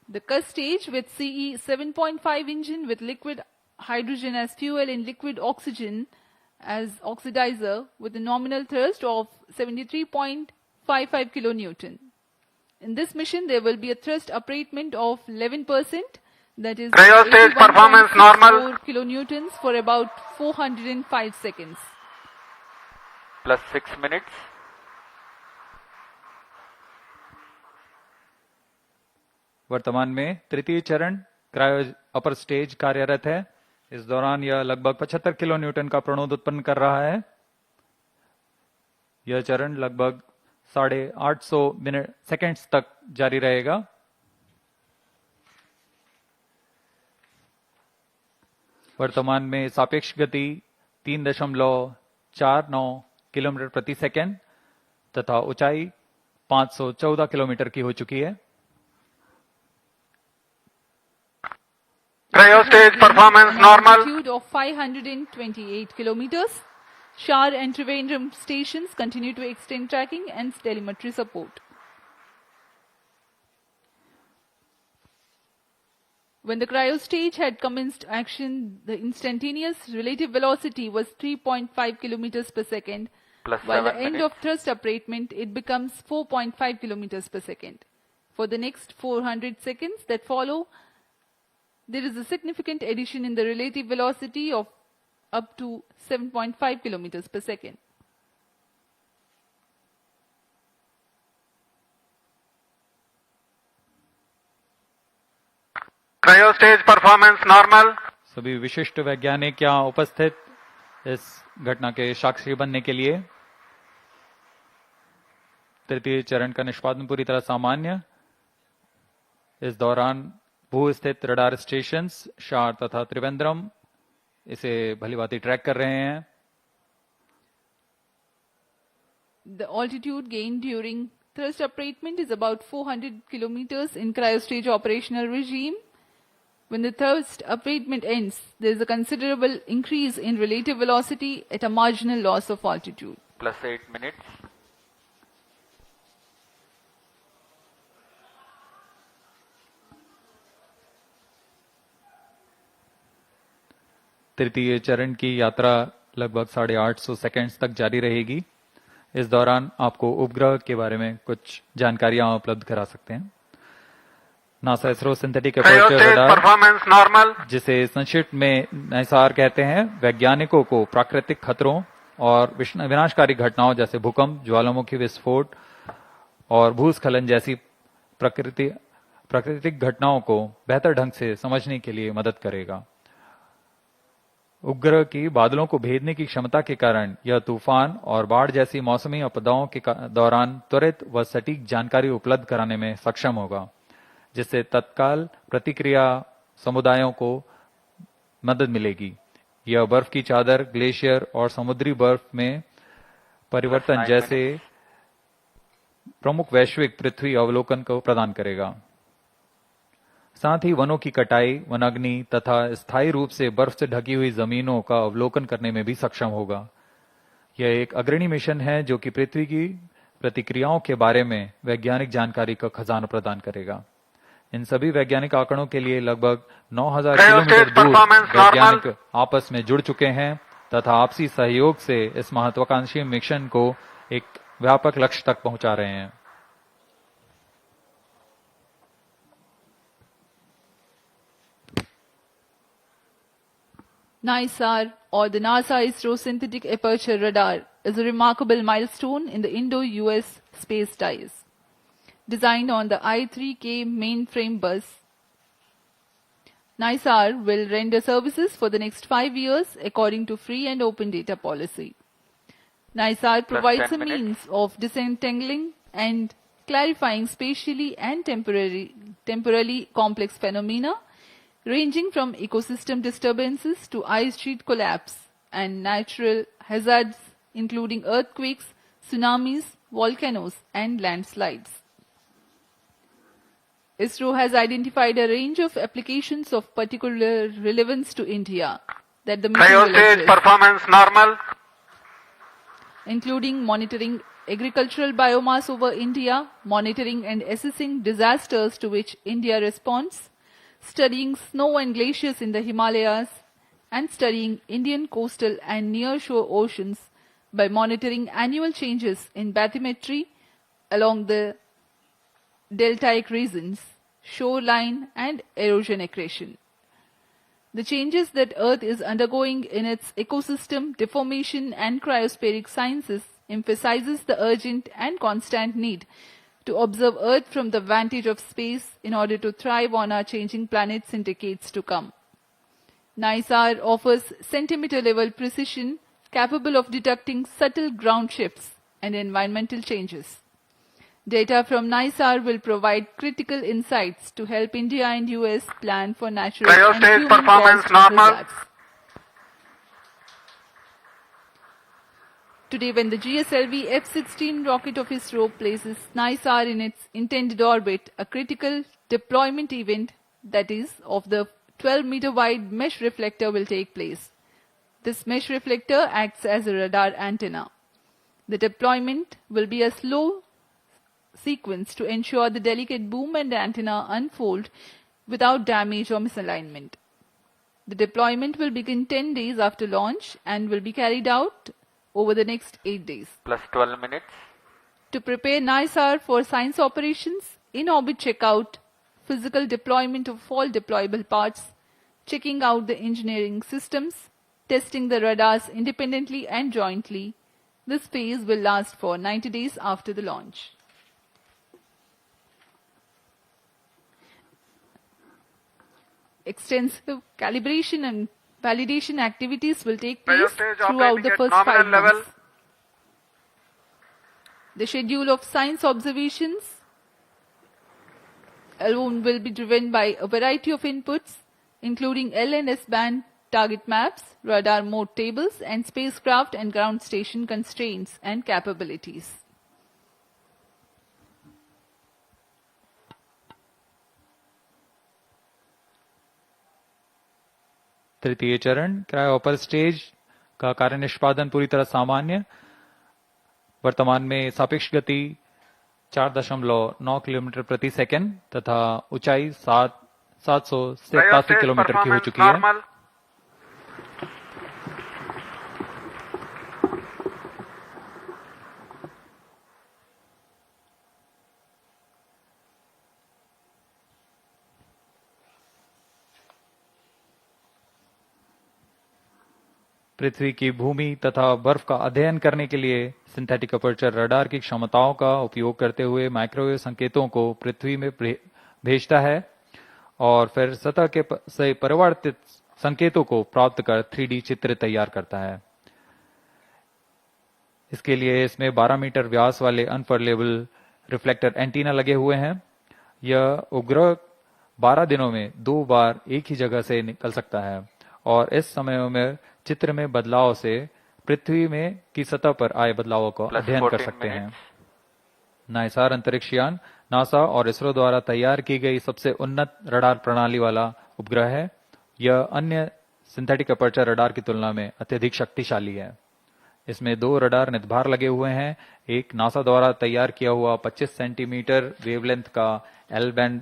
The Cus stage with CE 7.5 engine with liquid hydrogen as fuel and liquid oxygen as oxidizer with a nominal thrust of 73.55 kilonewton. In this mission, there will be a thrust upratement of 11%, that is Cryo stage performance normal. 81.64 kilonewtons for about 405 seconds. Plus 6 minutes. वर्तमान में तृतीय चरण cryo upper stage कार्यरत है। इस दौरान यह लगभग 75 किलो न्यूटन का प्रणोद उत्पन्न कर रहा है। यह चरण लगभग 850 सेकेंड्स तक जारी रहेगा। वर्तमान में सापेक्ष गति 3.49 किलोमीटर प्रति सेकेंड तथा ऊंचाई 514 किलोमीटर की हो चुकी है। Cryo stage performance An normal. altitude of 528 kilometers. Shar and Trivandrum stations continue to extend tracking and telemetry support. When the cryo stage had commenced action, the instantaneous relative velocity was 3.5 kilometers per second. Plus While the 7 end minutes. of thrust upratement, it becomes 4.5 kilometers per second. For the next 400 seconds that follow, there is a significant addition in the relative velocity of up to 7.5 kilometers per second. Cryo stage performance normal. सभी विशिष्ट वैज्ञानिक यहाँ उपस्थित इस घटना के साक्षी बनने के लिए। तृतीय चरण का निष्पादन पूरी तरह सामान्य। इस दौरान भू स्थित रडार स्टेशन शार तथा त्रिवेंद्रम इसे भलीभांति ट्रैक कर रहे हैं। The altitude gained during thrust upratement is about 400 kilometers in cryostage operational regime. When the thrust upratement ends, there is a considerable increase in relative velocity at a marginal loss of altitude. Plus 8 minutes. तृतीय चरण की यात्रा लगभग 850 seconds तक जारी रहेगी। इस दौरान आपको उपग्रह के बारे में कुछ जानकारियां उपलब्ध करा सकते हैं। NASA ISRO synthetic Cryo aperture stage radar, performance normal. जिसे संक्षिप्त में निसार कहते हैं, वैज्ञानिकों को प्राकृतिक खतरों और विनाशकारी घटनाओं जैसे भूकंप, ज्वालामुखी विस्फोट और भूस्खलन जैसी प्राकृतिक घटनाओं को बेहतर ढंग से समझने के लिए मदद करेगा। उपग्रह की बादलों को भेदने की क्षमता के कारण यह तूफान और बाढ़ जैसी मौसमी आपदाओं के दौरान त्वरित व सटीक जानकारी उपलब्ध कराने में सक्षम होगा, जिससे तत्काल प्रतिक्रिया समुदायों को मदद मिलेगी। यह बर्फ की चादर, ग्लेशियर और समुद्री बर्फ में परिवर्तन जैसे प्रमुख वैश्विक पृथ्वी अवलोकन को प्रदान करेगा। साथ ही वनों की कटाई, वनाग्नि तथा स्थायी रूप से बर्फ से ढकी हुई जमीनों का अवलोकन करने में भी सक्षम होगा। यह एक अग्रणी मिशन है जो कि पृथ्वी की प्रतिक्रियाओं के बारे में वैज्ञानिक जानकारी का खजाना प्रदान करेगा। इन सभी वैज्ञानिक आंकड़ों के लिए लगभग 9000 किलोमीटर दूर वैज्ञानिक आपस में जुड़ चुके हैं तथा आपसी सहयोग से इस महत्वाकांक्षी मिशन को एक व्यापक लक्ष्य तक पहुंचा रहे हैं। NISAR, or the NASA-ISRO Synthetic Aperture Radar, is a remarkable milestone in the Indo-US space ties. Designed on the I-3K mainframe bus, NISAR will render services for the next 5 years according to free and open data policy. NISAR provides a means of disentangling and clarifying spatially and temporally complex phenomena ranging from ecosystem disturbances to ice sheet collapse and natural hazards including earthquakes, tsunamis, volcanoes and landslides. ISRO has identified a range of applications of particular relevance to India that the mission will Cryostage address, performance normal. including monitoring agricultural biomass over India, monitoring and assessing disasters to which India responds, studying snow and glaciers in the Himalayas, and studying Indian coastal and near-shore oceans by monitoring annual changes in bathymetry along the deltaic regions, shoreline and erosion accretion. The changes that Earth is undergoing in its ecosystem, deformation and cryospheric sciences emphasizes the urgent and constant need to observe Earth from the vantage of space in order to thrive on our changing planets in decades to come. NISAR offers centimeter-level precision capable of detecting subtle ground shifts and environmental changes. Data from NISAR will provide critical insights to help India and US plan for natural and Cryostage human performance caused normal. hazards. Today, when the GSLV F-16 rocket of ISRO places NISAR in its intended orbit, a critical deployment event, that is, of the 12-meter wide mesh reflector will take place. This mesh reflector acts as a radar antenna. The deployment will be a slow sequence to ensure the delicate boom and antenna unfold without damage or misalignment. The deployment will begin 10 days after launch and will be carried out over the next 8 days. Plus 12 minutes. To prepare NISAR for science operations, in-orbit checkout, physical deployment of all deployable parts, checking out the engineering systems, testing the radars independently and jointly, this phase will last for 90 days after the launch. Extensive calibration and validation activities will take place throughout the first 5 months. The schedule of science observations alone will be driven by a variety of inputs, including L and S band target maps, radar mode tables, and spacecraft and ground station constraints and capabilities. तृतीय चरण cryo upper stage का कार्य निष्पादन पूरी तरह सामान्य। वर्तमान में सापेक्ष गति 4.9 किलोमीटर प्रति सेकंड तथा ऊंचाई 787 किलोमीटर की हो चुकी है। पृथ्वी की भूमि तथा बर्फ का अध्ययन करने के लिए सिंथेटिक अपर्चर रडार की क्षमताओं का उपयोग करते हुए माइक्रोवेव संकेतों को पृथ्वी में भेजता है और फिर सतह के से परिवर्तित संकेतों को प्राप्त कर 3D चित्र तैयार करता है। इसके लिए इसमें 12 मीटर व्यास वाले अनफर्लेबल रिफ्लेक्टर एंटीना लगे हुए हैं। यह उपग्रह 12 दिनों में 2 बार एक ही जगह से निकल सकता है और इस समय में चित्र में बदलाव से पृथ्वी में की सतह पर आए बदलावों का अध्ययन कर सकते हैं। नाइसार अंतरिक्ष यान नासा और इसरो द्वारा तैयार की गई सबसे उन्नत रडार प्रणाली वाला उपग्रह है। यह अन्य सिंथेटिक अपर्चर रडार की तुलना में अत्यधिक शक्तिशाली है। इसमें 2 रडार नितभार लगे हुए हैं। एक नासा द्वारा तैयार किया हुआ 25 सेंटीमीटर वेवलेंथ का एल बैंड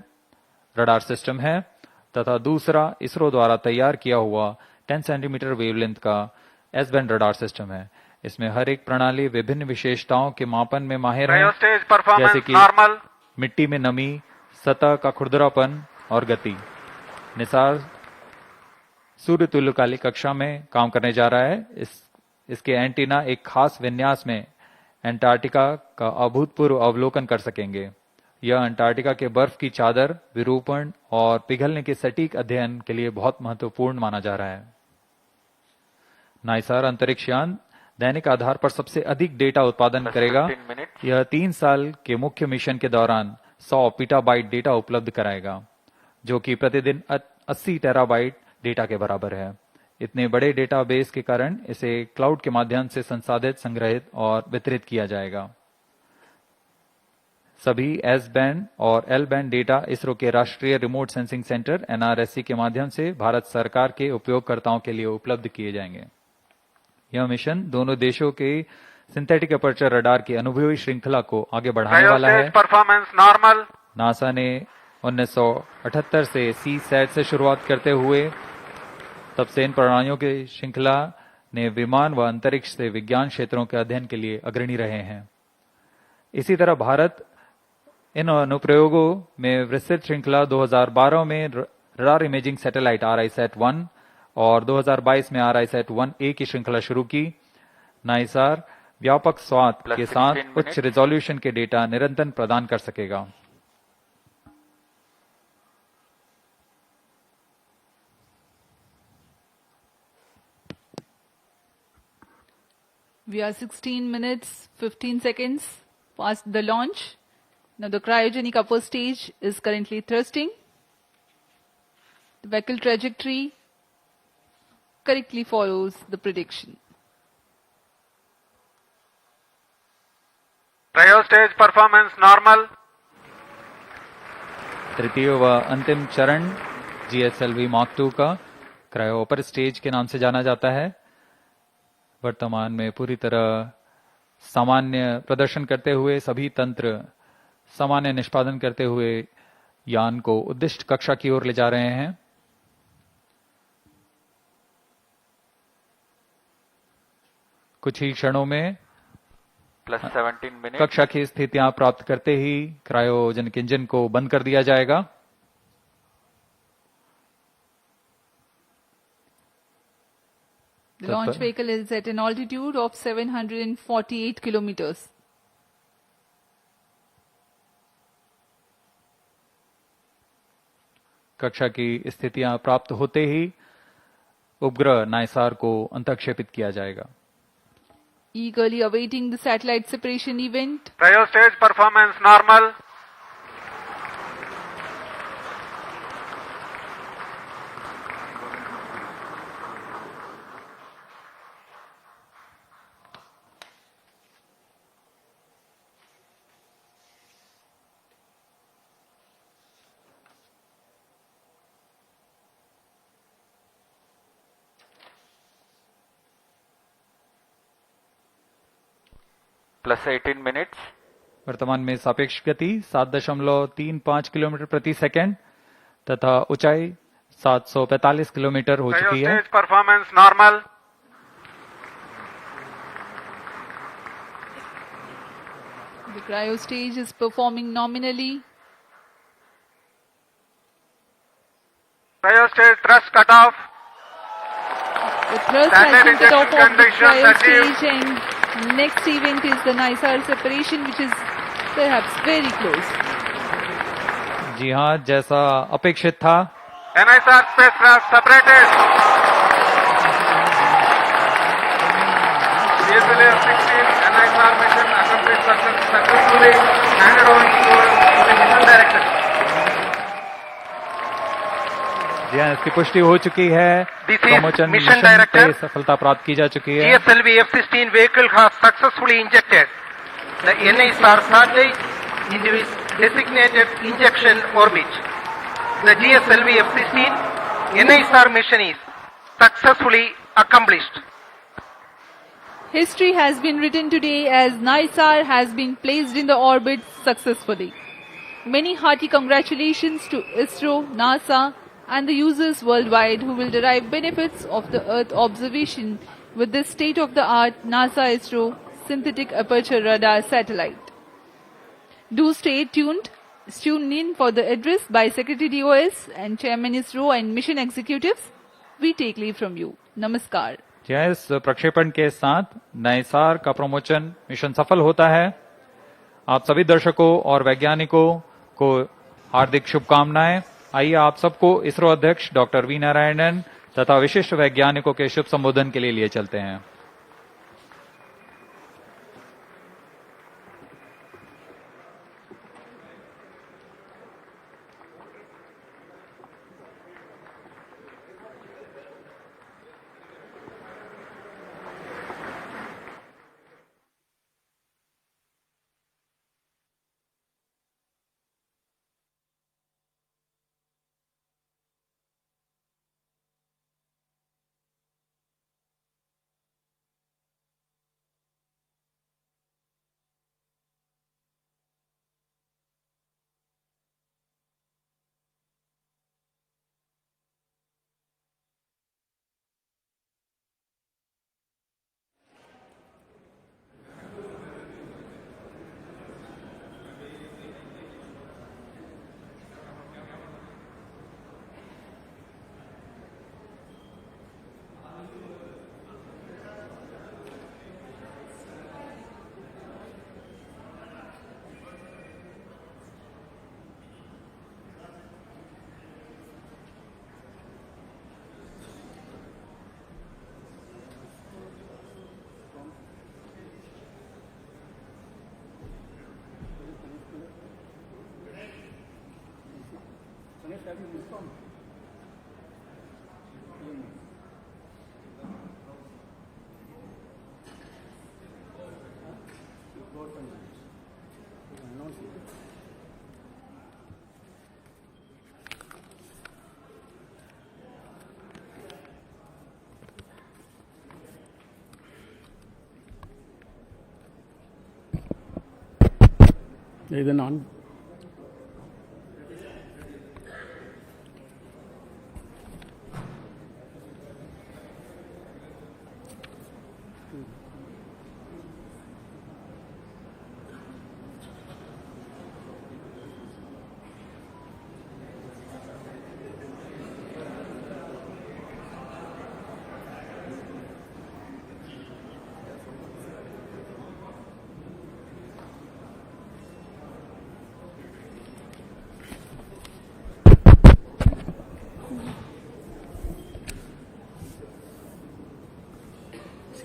रडार सिस्टम है तथा दूसरा इसरो द्वारा तैयार किया हुआ 10 सेंटीमीटर वेवलेंथ का एस बैंड रडार सिस्टम है। इसमें हर एक प्रणाली विभिन्न विशेषताओं के मापन में माहिर है, Cryostage जैसे performance कि normal. मिट्टी में नमी, सतह का खुरदरापन और गति। निसार सूर्य तुल्यकालिक कक्षा में काम करने जा रहा है। इसके एंटीना एक खास विन्यास में अंटार्कटिका का अभूतपूर्व अवलोकन कर सकेंगे। यह अंटार्कटिका के बर्फ की चादर, विरूपण और पिघलने के सटीक अध्ययन के लिए बहुत महत्वपूर्ण माना जा रहा है। नाइसार अंतरिक्ष यान दैनिक आधार पर सबसे अधिक डेटा उत्पादन करेगा। यह 3 साल के मुख्य मिशन के दौरान 100 पीटाबाइट डेटा उपलब्ध कराएगा, जो कि प्रतिदिन 80 टेराबाइट डेटा के बराबर है। इतने बड़े डेटाबेस के कारण इसे क्लाउड के माध्यम से संसाधित, संग्रहित और वितरित किया जाएगा। सभी एस बैंड और एल बैंड डेटा इसरो के राष्ट्रीय रिमोट सेंसिंग सेंटर NRSC के माध्यम से भारत सरकार के उपयोगकर्ताओं के लिए उपलब्ध किए जाएंगे। यह मिशन दोनों देशों के सिंथेटिक अपर्चर रडार की अनुभवी श्रृंखला को आगे बढ़ाने वाला है। Cryostage performance normal. नासा ने 1978 से CSAT से शुरुआत करते हुए तब से इन प्रणालियों की श्रृंखला ने विमान व अंतरिक्ष से विज्ञान क्षेत्रों के अध्ययन के लिए अग्रणी रहे हैं। इसी तरह भारत इन अनुप्रयोगों में विस्तृत श्रृंखला 2012 में रडार इमेजिंग सैटेलाइट RISAT-1 और 2022 में RISAT-1A की श्रृंखला शुरू की। नाइसार व्यापक स्वाद के साथ उच्च रिजोल्यूशन के डेटा निरंतर प्रदान कर सकेगा। We are 16 minutes 15 seconds past the launch. Now the cryogenic upper stage is currently thrusting. The vehicle trajectory correctly follows the prediction. Cryostage performance normal. तृतीय व अंतिम चरण GSLV Mark II का क्रायो अपर स्टेज के नाम से जाना जाता है। वर्तमान में पूरी तरह सामान्य प्रदर्शन करते हुए, सभी तंत्र सामान्य निष्पादन करते हुए यान को उद्दिष्ट कक्षा की ओर ले जा रहे हैं। कुछ ही क्षणों में +17 मिनट कक्षा की स्थितियां प्राप्त करते ही क्रायोजेनिक इंजन को बंद कर दिया जाएगा। The launch vehicle is at an altitude of 748 kilometers. कक्षा की स्थितियां प्राप्त होते ही उपग्रह नाइसार को अंतःक्षेपित किया जाएगा। Eagerly awaiting the satellite separation event. Cryostage performance normal. +18 minutes वर्तमान में सापेक्ष गति 7.35 किलोमीटर प्रति सेकंड तथा ऊंचाई 745 किलोमीटर हो चुकी है। Cryostage performance normal. The cryo stage is performing nominally. Cryostage thrust cutoff. The thrust Standard has been cut off injection of the conditions cryo achieved. stage, and next event is the NISAR separation, which is perhaps very close. जी हाँ, जैसा अपेक्षित था, NISR spacecraft separated. GSLV F16 NISR mission accomplished successfully handed over to the mission director. जी हाँ, इसकी पुष्टि हो चुकी है। This is promotion mission mission पे director. सफलता प्राप्त की जा चुकी है। GSLV F16 vehicle has successfully injected the NISR satellite into its designated injection orbit. The GSLV F16 NISR mission is successfully accomplished. History has been written today as NISAR has been placed in the orbit successfully. Many hearty congratulations to ISRO, NASA, and the users worldwide who will derive benefits of the Earth observation with this state-of-the-art NASA-ISRO synthetic aperture radar satellite. Do stay tuned. Tune in for the address by Secretary DOS and Chairman ISRO and mission executives. We take leave from you. Namaskar. इस प्रक्षेपण के साथ नाइसार का promotion mission सफल होता है। आप सभी दर्शकों और वैज्ञानिकों को हार्दिक शुभकामनाएं। आइए आप सबको इसरो अध्यक्ष डॉक्टर वी नारायणन तथा विशिष्ट वैज्ञानिकों के शुभ संबोधन के लिए चलते हैं। Either none.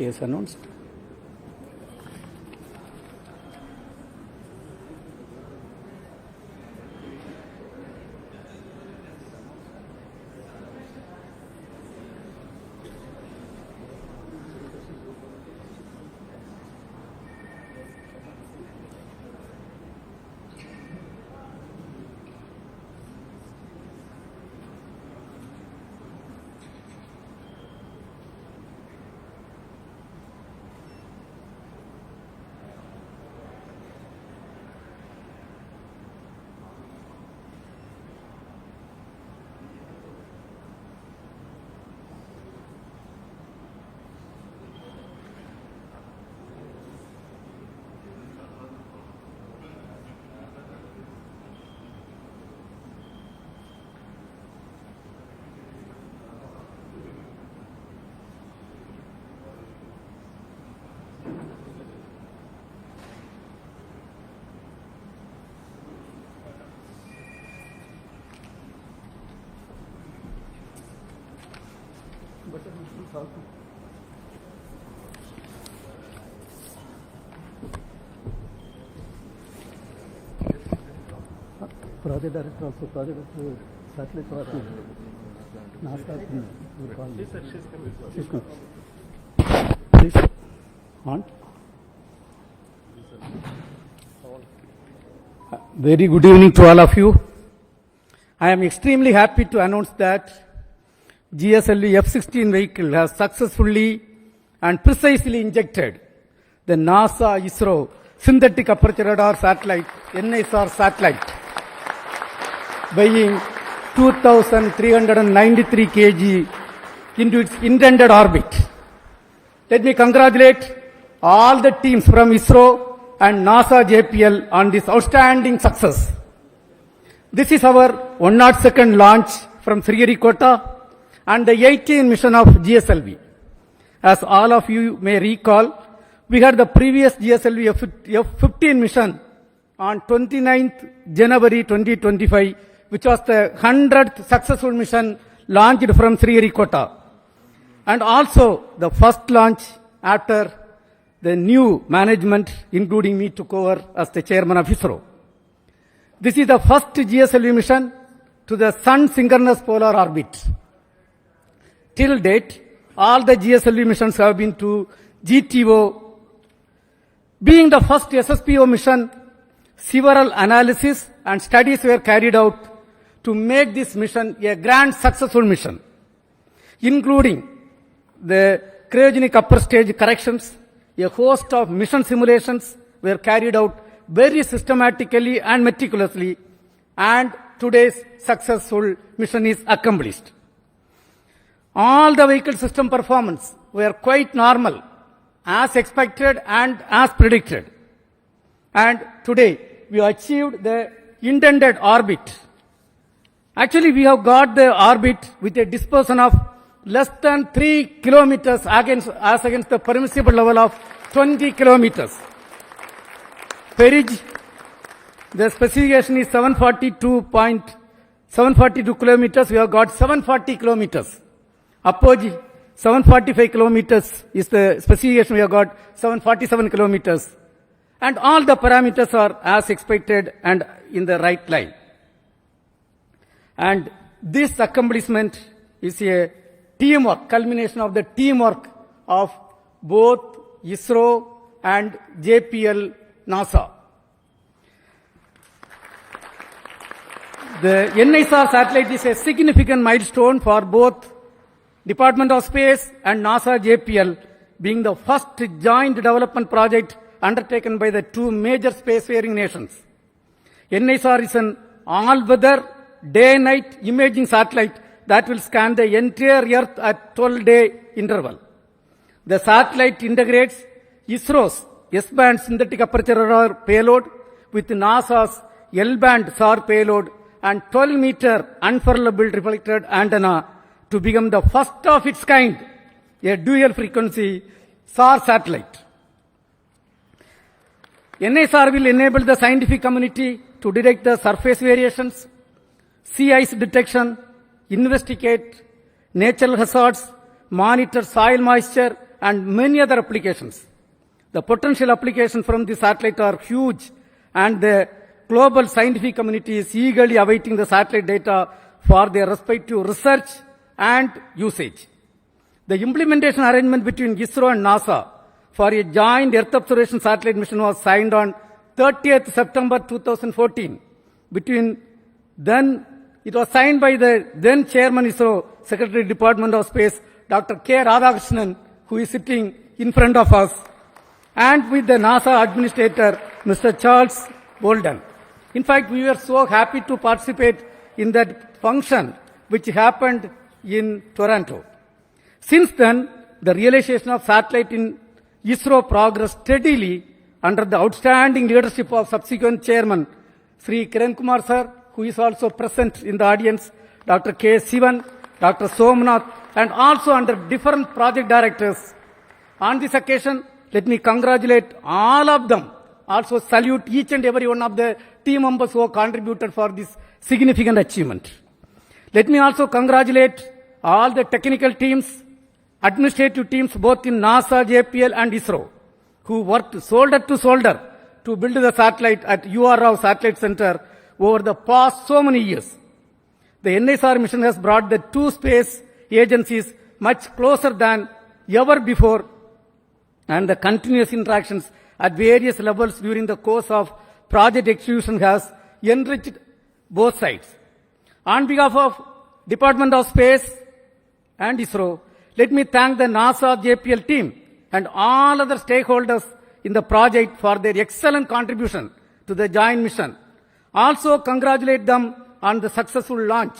As announced. Project director also, project satellite project. NASA. She's coming. Please, on. Very good evening to all of you. I am extremely happy to announce that GSLV F-16 vehicle has successfully and precisely injected the NASA-ISRO synthetic aperture radar satellite NISAR satellite, weighing 2,393 kg into its intended orbit. Let me congratulate all the teams from ISRO and NASA JPL on this outstanding success. This is our 102nd launch from Sriharikota and the 18th mission of GSLV. As all of you may recall, we had the previous GSLV F-15 mission on 29th January 2025, which was the 100th successful mission launched from Sriharikota, and also the first launch after the new management, including me, took over as the chairman of ISRO. This is the first GSLV mission to the Sun synchronous polar orbit. Till date, all the GSLV missions have been to GTO. Being the first SSPO mission, several analysis and studies were carried out to make this mission a grand successful mission, including the cryogenic upper stage corrections. A host of mission simulations were carried out very systematically and meticulously, and today's successful mission is accomplished. All the vehicle system performance were quite normal, as expected and as predicted. And today, we achieved the intended orbit. Actually, we have got the orbit with a dispersion of less than 3 kilometers as against the permissible level of 20 kilometers. Perigee, the specification is 742 kilometers. We have got 740 kilometers. Apogee, 745 kilometers is the specification. We have got 747 kilometers. And all the parameters are as expected and in the right line. And this accomplishment is a teamwork, culmination of the teamwork of both ISRO and JPL NASA. The NISAR satellite is a significant milestone for both Department of Space and NASA JPL, being the first joint development project undertaken by the two major spacefaring nations. NISAR is an all-weather, day-night imaging satellite that will scan the entire Earth at 12-day interval. The satellite integrates ISRO's S-band synthetic aperture radar payload with NASA's L-band SAR payload and 12-meter unfurlable reflected antenna to become the first of its kind, a dual-frequency SAR satellite. NISAR will enable the scientific community to detect the surface variations, sea ice detection, investigate natural hazards, monitor soil moisture, and many other applications. The potential applications from the satellite are huge, and the global scientific community is eagerly awaiting the satellite data for their respective research and usage. The implementation arrangement between ISRO and NASA for a joint Earth observation satellite mission was signed on 30th September 2014. It was signed by the then Chairman ISRO, Secretary Department of Space, Dr. K. Radhakrishnan, who is sitting in front of us, and with the NASA Administrator, Mr. Charles Bolden. In fact, we were so happy to participate in that function which happened in Toronto. Since then, the realization of satellite in ISRO progressed steadily under the outstanding leadership of subsequent Chairman, Sri Kiran Kumar Sir, who is also present in the audience, Dr. K. Sivan, Dr. Somnath, and also under different project directors. On this occasion, let me congratulate all of them. Also salute each and every one of the team members who have contributed for this significant achievement. Let me also congratulate all the technical teams, administrative teams both in NASA, JPL and ISRO, who worked shoulder to shoulder to build the satellite at UR Rao Satellite Center over the past so many years. The NISAR mission has brought the two space agencies much closer than ever before, and the continuous interactions at various levels during the course of project execution has enriched both sides. On behalf of Department of Space and ISRO, let me thank the NASA JPL team and all other stakeholders in the project for their excellent contribution to the joint mission. Also congratulate them on the successful launch.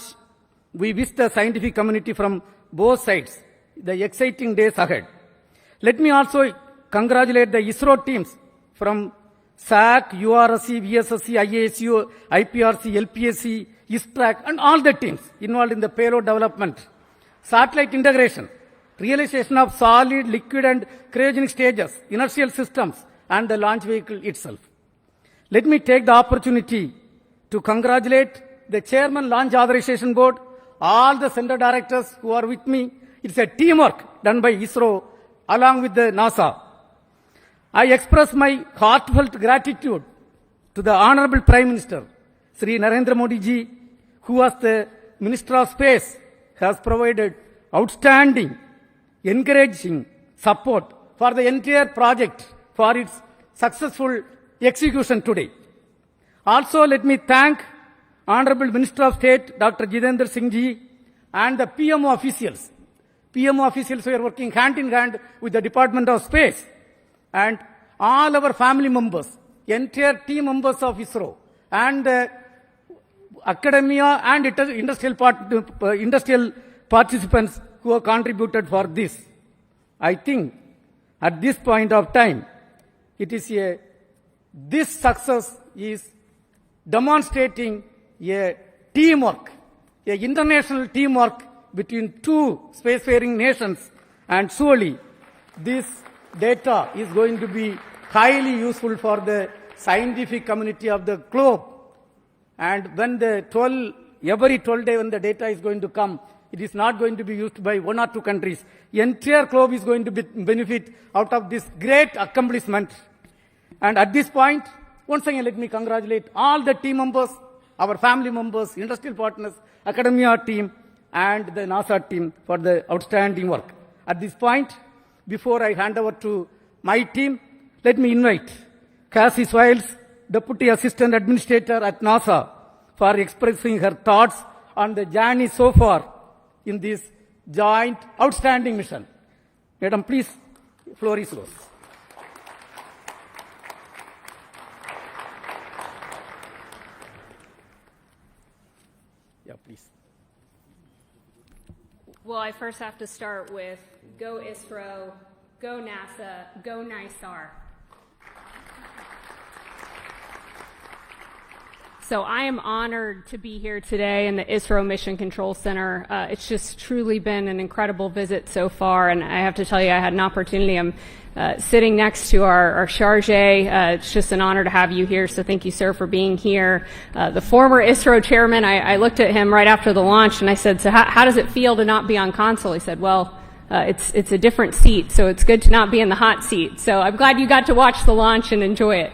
We wish the scientific community from both sides the exciting days ahead. Let me also congratulate the ISRO teams from SAC, URSC, VSSC, IASU, IPRC, LPSC, ISTRAC, and all the teams involved in the payload development, satellite integration, realization of solid, liquid, and cryogenic stages, inertial systems, and the launch vehicle itself. Let me take the opportunity to congratulate the Chairman Launch Authorization Board, all the center directors who are with me. It's a teamwork done by ISRO along with the NASA. I express my heartfelt gratitude to the Honorable Prime Minister, Sri Narendra Modi ji, who as the Minister of Space has provided outstanding, encouraging support for the entire project for its successful execution today. Also, let me thank Honorable Minister of State, Dr. Jitendra Singh ji, and the PMO officials. PMO officials who are working hand in hand with the Department of Space, and all our family members, entire team members of ISRO, and academia and industrial participants who have contributed for this. I think at this point of time, this success is demonstrating a teamwork, a international teamwork between two spacefaring nations, and surely this data is going to be highly useful for the scientific community of the globe. And when every 12 days when the data is going to come, it is not going to be used by one or two countries. The entire globe is going to benefit out of this great accomplishment. And at this point, once again, let me congratulate all the team members, our family members, industrial partners, academia team, and the NASA team for the outstanding work. At this point, before I hand over to my team, let me invite Cassie Swales, Deputy Assistant Administrator at NASA, for expressing her thoughts on the journey so far in this joint outstanding mission. Madam, please, floor is yours. Yeah, please. Well, I first have to start with go ISRO, go NASA, go NISAR. So I am honored to be here today in the ISRO Mission Control Center. It's just truly been an incredible visit so far, and I have to tell you, I had an opportunity. I'm sitting next to our charge. It's just an honor to have you here, so thank you, sir, for being here. The former ISRO chairman, I looked at him right after the launch, and I said, so how does it feel to not be on console? He said, well, it's a different seat, so it's good to not be in the hot seat. So I'm glad you got to watch the launch and enjoy it.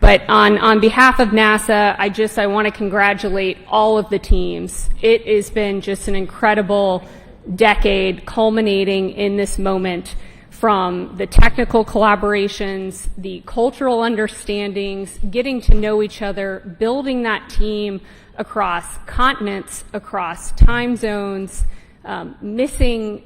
But on behalf of NASA, I want to congratulate all of the teams. It has been just an incredible decade culminating in this moment, from the technical collaborations, the cultural understandings, getting to know each other, building that team across continents, across time zones, missing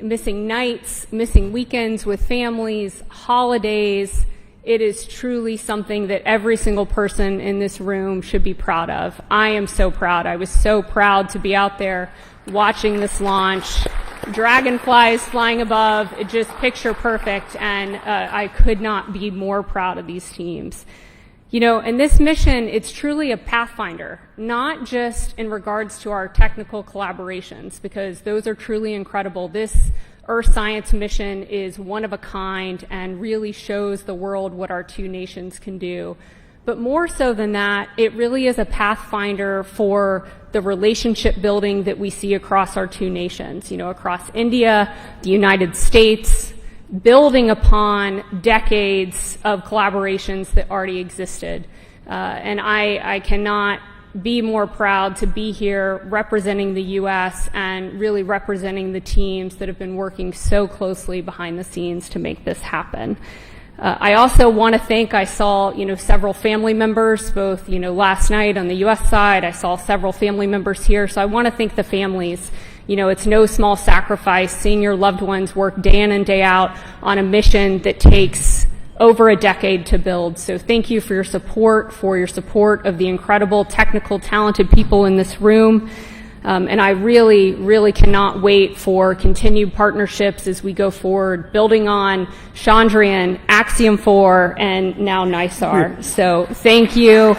nights, missing weekends with families, holidays. It is truly something that every single person in this room should be proud of. I am so proud. I was so proud to be out there watching this launch. Dragonflies flying above, it just picture perfect, and I could not be more proud of these teams. You know, and this mission, it's truly a pathfinder, not just in regards to our technical collaborations, because those are truly incredible. This Earth Science mission is one of a kind and really shows the world what our two nations can do. But more so than that, it really is a pathfinder for the relationship building that we see across our two nations, you know, across India, the United States, building upon decades of collaborations that already existed. And I cannot be more proud to be here representing the U.S. and really representing the teams that have been working so closely behind the scenes to make this happen. I also want to thank, I saw, you know, several family members, both, you know, last night on the U.S. side, I saw several family members here, so I want to thank the families. You know, it's no small sacrifice seeing your loved ones work day in and day out on a mission that takes over a decade to build. So thank you for your support of the incredible, technical, talented people in this room. And I really, really cannot wait for continued partnerships as we go forward, building on Chandrayaan, Axiom 4, and now NISAR. So thank you.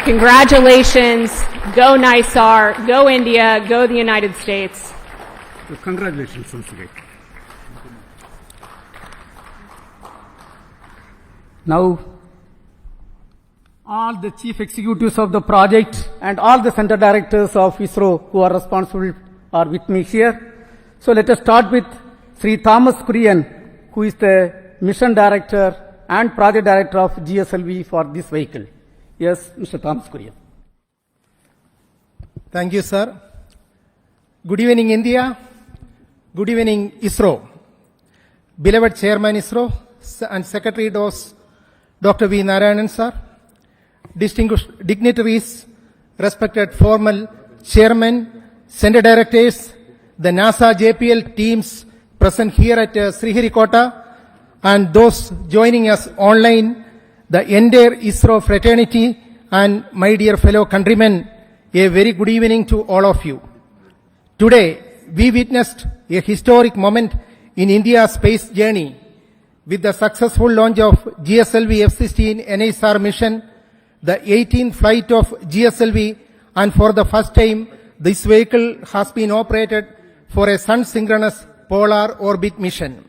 Congratulations. Go NISAR. Go India. Go the United States. Congratulations once again. Now, all the chief executives of the project and all the center directors of ISRO who are responsible are with me here. So let us start with Sri Thomas Kurian, who is the mission director and project director of GSLV for this vehicle. Yes, Mr. Thomas Kurian. Thank you, sir. Good evening, India. Good evening, ISRO. Beloved Chairman ISRO and Secretary Dr. V. Narayanan, sir. Distinguished dignitaries, respected formal chairmen, center directors, the NASA JPL teams present here at Sriharikota, and those joining us online, the entire ISRO fraternity, and my dear fellow countrymen, a very good evening to all of you. Today, we witnessed a historic moment in India's space journey with the successful launch of GSLV F-16 NISAR mission, the 18th flight of GSLV, and for the first time, this vehicle has been operated for a sun-synchronous polar orbit mission.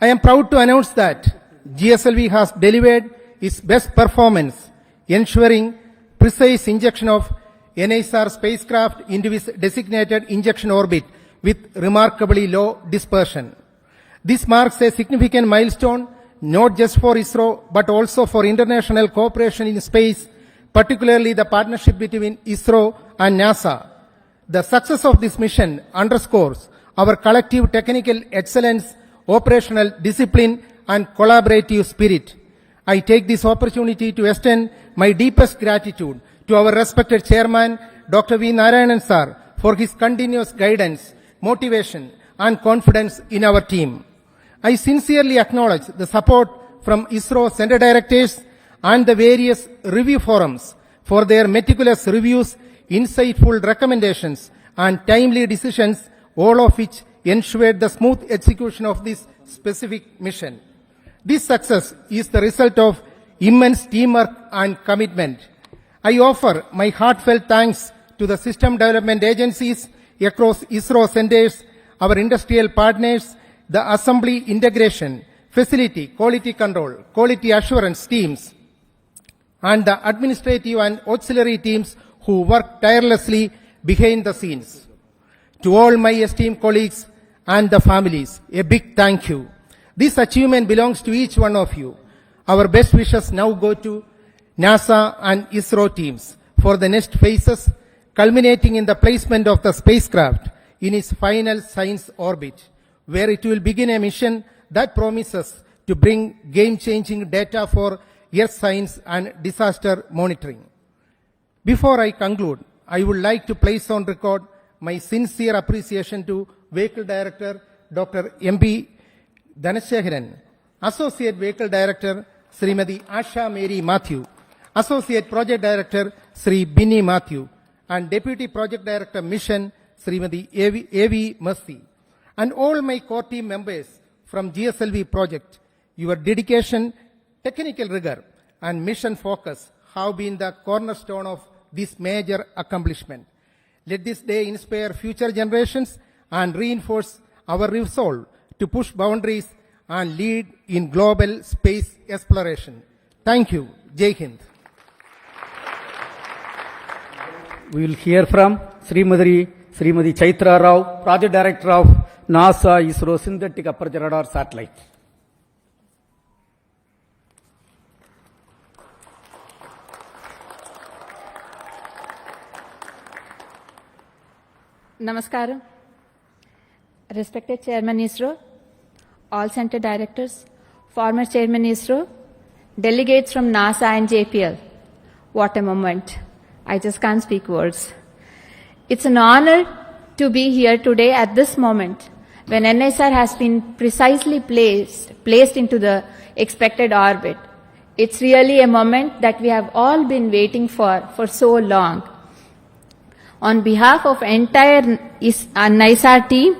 I am proud to announce that GSLV has delivered its best performance, ensuring precise injection of NISAR spacecraft into its designated injection orbit with remarkably low dispersion. This marks a significant milestone not just for ISRO, but also for international cooperation in space, particularly the partnership between ISRO and NASA. The success of this mission underscores our collective technical excellence, operational discipline, and collaborative spirit. I take this opportunity to extend my deepest gratitude to our respected chairman, Dr. V. Narayanan sir, for his continuous guidance, motivation, and confidence in our team. I sincerely acknowledge the support from ISRO center directors and the various review forums for their meticulous reviews, insightful recommendations, and timely decisions, all of which ensured the smooth execution of this specific mission. This success is the result of immense teamwork and commitment. I offer my heartfelt thanks to the system development agencies across ISRO centers, our industrial partners, the assembly integration, facility, quality control, quality assurance teams, and the administrative and auxiliary teams who work tirelessly behind the scenes. To all my esteemed colleagues and the families, a big thank you. This achievement belongs to each one of you. Our best wishes now go to NASA and ISRO teams for the next phases, culminating in the placement of the spacecraft in its final science orbit, where it will begin a mission that promises to bring game-changing data for Earth science and disaster monitoring. Before I conclude, I would like to place on record my sincere appreciation to Vehicle Director Dr. M.B. Dhanasekaran, Associate Vehicle Director Srimati Asha Mary Matthew, Associate Project Director Sri Binny Matthew, and Deputy Project Director Mission Srimati A.V. Mercy, and all my core team members from GSLV project. Your dedication, technical rigor, and mission focus have been the cornerstone of this major accomplishment. Let this day inspire future generations and reinforce our resolve to push boundaries and lead in global space exploration. Thank you. Jai Hind. We will hear from Srimati Chaitra Rao, Project Director of NASA-ISRO Synthetic Aperture Radar Satellite. Namaskaram. Respected Chairman ISRO, all center directors, former Chairman ISRO, delegates from NASA and JPL. What a moment. I just can't speak words. It's an honor to be here today at this moment when NISAR has been precisely placed into the expected orbit. It's really a moment that we have all been waiting for so long. On behalf of entire NISAR team,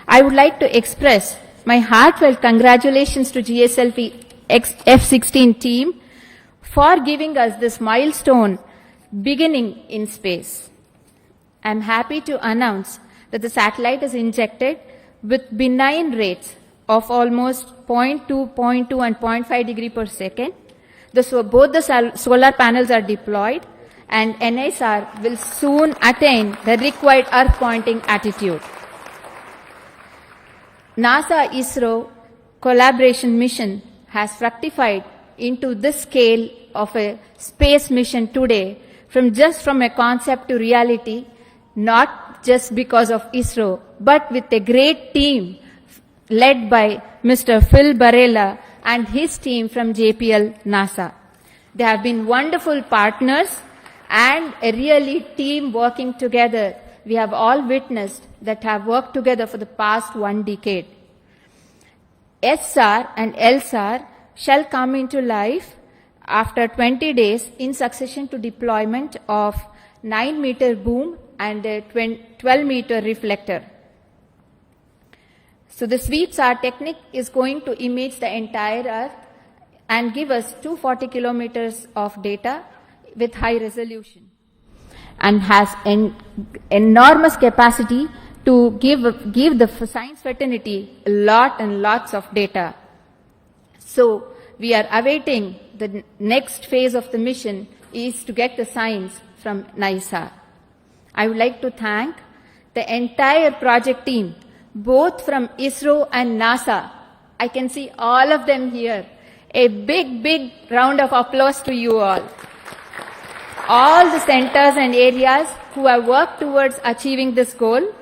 I would like to express my heartfelt congratulations to GSLV F-16 team for giving us this milestone beginning in space. I am happy to announce that the satellite is injected with benign rates of almost 0.2, 0.2 and 0.5 degree per second. Both the solar panels are deployed and NISR will soon attain the required Earth pointing attitude. NASA-ISRO collaboration mission has fructified into this scale of a space mission today from a concept to reality, not just because of ISRO, but with a great team led by Mr. Phil Barella and his team from JPL NASA. They have been wonderful partners and a really team working together. We have all witnessed that have worked together for the past 1 decade. SR and LSAR shall come into life after 20 days in succession to deployment of 9-meter boom and a 12-meter reflector. So the sweep-SAR technique is going to image the entire Earth and give us 240 kilometers of data with high resolution, and has enormous capacity to give the science fraternity lots of data. So we are awaiting the next phase of the mission is to get the science from NISAR. I would like to thank the entire project team, both from ISRO and NASA. I can see all of them here. A big round of applause to you all. All the centers and areas who have worked towards achieving this goal,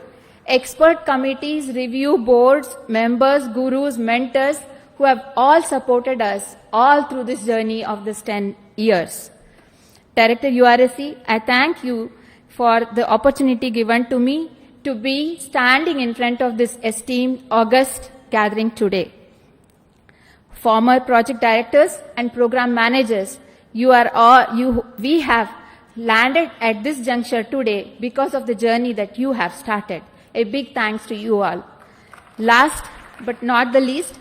expert committees, review boards, members, gurus, mentors, who have all supported us all through this journey of this 10 years. Director URSC, I thank you for the opportunity given to me to be standing in front of this esteemed August gathering today. Former project directors and program managers, we have landed at this juncture today because of the journey that you have started. A big thanks to you all. Last but not the least,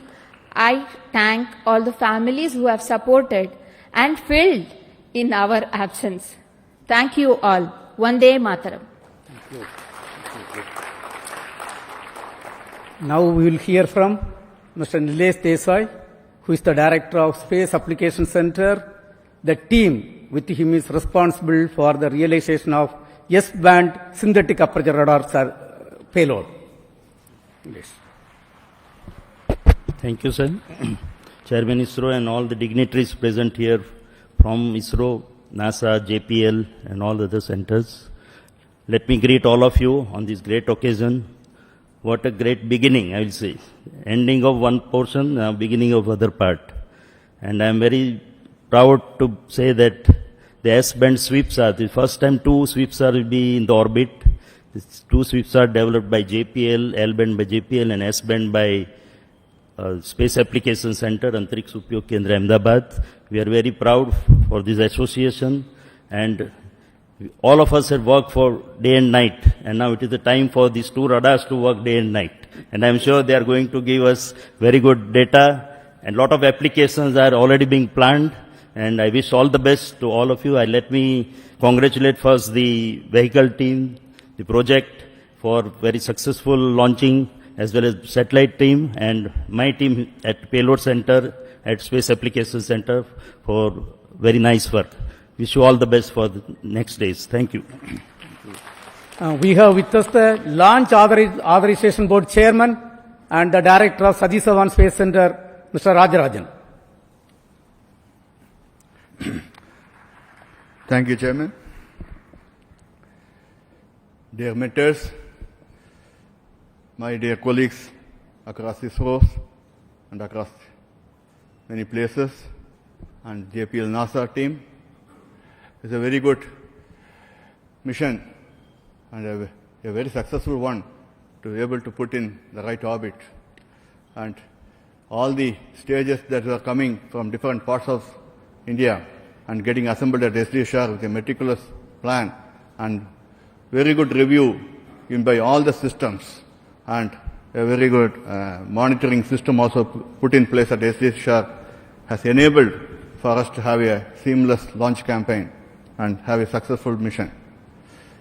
I thank all the families who have supported and filled in our absence. Thank you all. Vande Mataram. Now we will hear from Mr. Nilesh Desai, who is the Director of Space Application Center. The team with him is responsible for the realization of S-band synthetic aperture radar payload. Yes. Thank you, sir. Chairman ISRO and all the dignitaries present here from ISRO, NASA, JPL and all the other centers. Let me greet all of you on this great occasion. What a great beginning, I will say. Ending of one portion, beginning of other part. And I am very proud to say that the S-band sweeps are, the first time 2 sweeps are will be in the orbit. These 2 sweeps are developed by JPL, L-band by JPL and S-band by Space Application Center, Antariksh Upyog Kendra, Ahmedabad. We are very proud for this association, and all of us have worked for day and night, and now it is the time for these 2 radars to work day and night. And I am sure they are going to give us very good data, and lot of applications are already being planned, and I wish all the best to all of you. Let me congratulate first the vehicle team, the project, for very successful launching, as well as satellite team and my team at Payload Center, at Space Application Center for very nice work. Wish you all the best for the next days. Thank you. We have with us the Launch Authorization Board Chairman and the Director of Satish Dhawan Space Center, Mr. Rajarajan. Thank you, Chairman. Dear mentors, my dear colleagues across ISRO and across many places, and JPL NASA team, it's a very good mission and a very successful one to be able to put in the right orbit. And all the stages that are coming from different parts of India and getting assembled at SDSR with a meticulous plan and very good review by all the systems and a very good monitoring system also put in place at SDSR has enabled for us to have a seamless launch campaign and have a successful mission.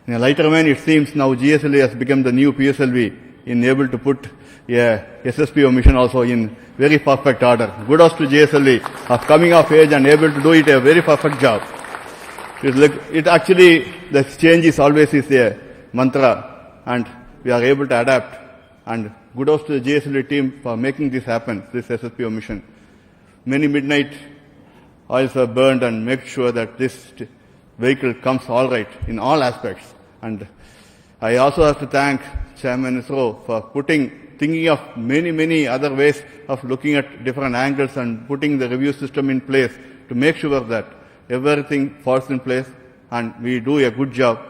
In a lighter vein, it seems now GSLV has become the new PSLV in able to put a SSPO mission also in very perfect order. Kudos to GSLV of coming of age and able to do it a very perfect job. It actually, the change is always is a mantra and we are able to adapt, and kudos to the GSLV team for making this happen, this SSPO mission. Many midnight oils are burned and make sure that this vehicle comes all right in all aspects. And I also have to thank Chairman ISRO for thinking of many other ways of looking at different angles and putting the review system in place to make sure that everything falls in place and we do a good job,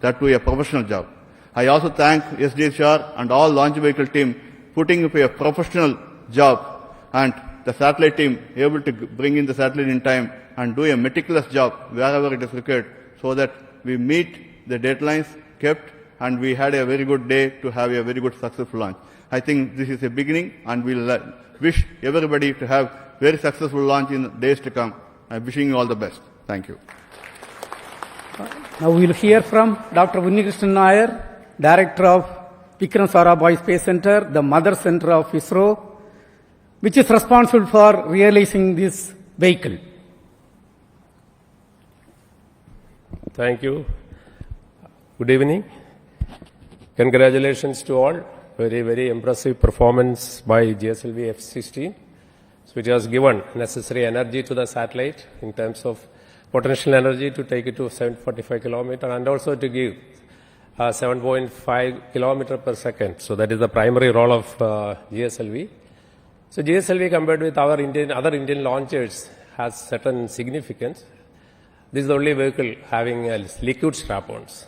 that do a professional job. I also thank SDSR and all launch vehicle team putting up a professional job, and the satellite team able to bring in the satellite in time and do a meticulous job wherever it is required so that we meet the deadlines kept and we had a very good day to have a very good successful launch. I think this is a beginning and we'll wish everybody to have very successful launch in days to come. I'm wishing you all the best. Thank you. Now we will hear from Dr. Unnikrishnan Nair, Director of Vikram Sarabhai Space Center, the mother center of ISRO, which is responsible for realizing this vehicle. Thank you. Good evening. Congratulations to all. Very impressive performance by GSLV F-16, which has given necessary energy to the satellite in terms of potential energy to take it to 745 kilometers and also to give 7.5 kilometers per second. So that is the primary role of GSLV. So GSLV compared with our other Indian launchers has certain significance. This is the only vehicle having liquid strap-ons.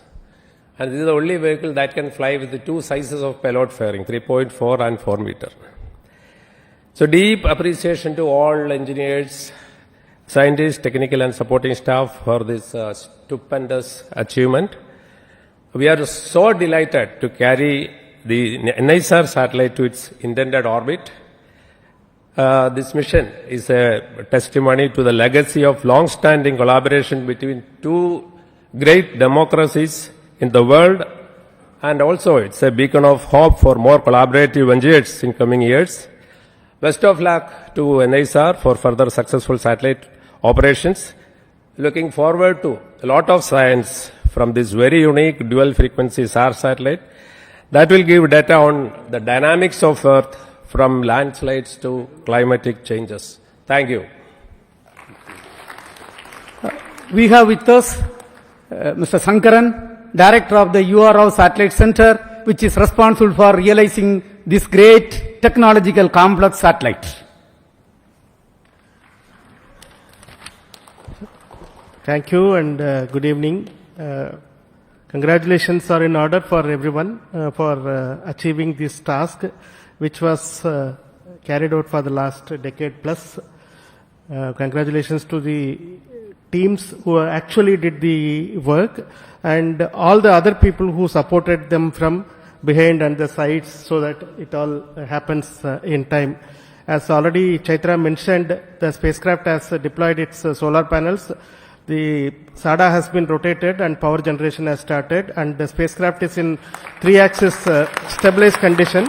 And this is the only vehicle that can fly with the two sizes of payload fairing, 3.4 and 4 meter. So deep appreciation to all engineers, scientists, technical and supporting staff for this stupendous achievement. We are so delighted to carry the NISAR satellite to its intended orbit. This mission is a testimony to the legacy of long-standing collaboration between two great democracies in the world, and also it's a beacon of hope for more collaborative endeavors in coming years. Best of luck to NISAR for further successful satellite operations. Looking forward to a lot of science from this very unique dual frequency SAR satellite that will give data on the dynamics of Earth from landslides to climatic changes. Thank you. We have with us Mr. Sankaran, Director of the URO Satellite Center, which is responsible for realizing this great technological complex satellite. Thank you and good evening. Congratulations are in order for everyone for achieving this task, which was carried out for the last decade plus. Congratulations to the teams who actually did the work and all the other people who supported them from behind and the sides so that it all happens in time. As already Chaitra mentioned, the spacecraft has deployed its solar panels. The SADA has been rotated and power generation has started, and the spacecraft is in 3-axis stabilized condition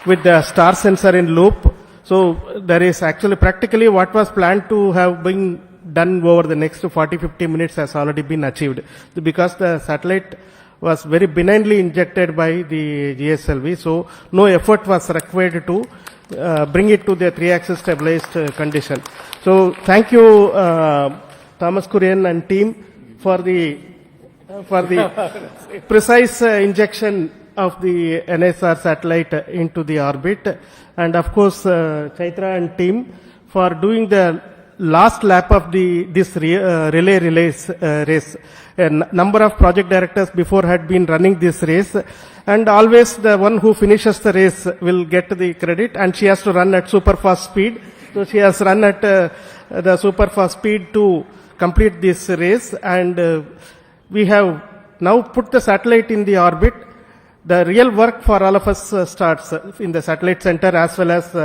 with the star sensor in loop. So there is actually practically what was planned to have been done over the next 40-50 minutes has already been achieved, because the satellite was very benignly injected by the GSLV, so no effort was required to bring it to the 3-axis stabilized condition. So thank you, Thomas Kurian and team for the precise injection of the NISAR satellite into the orbit, and of course Chaitra and team for doing the last lap of this relay race. A number of project directors before had been running this race, and always the one who finishes the race will get the credit, and she has to run at super fast speed. So she has run at the super fast speed to complete this race, and we have now put the satellite in the orbit, the real work for all of us starts in the satellite center, as well as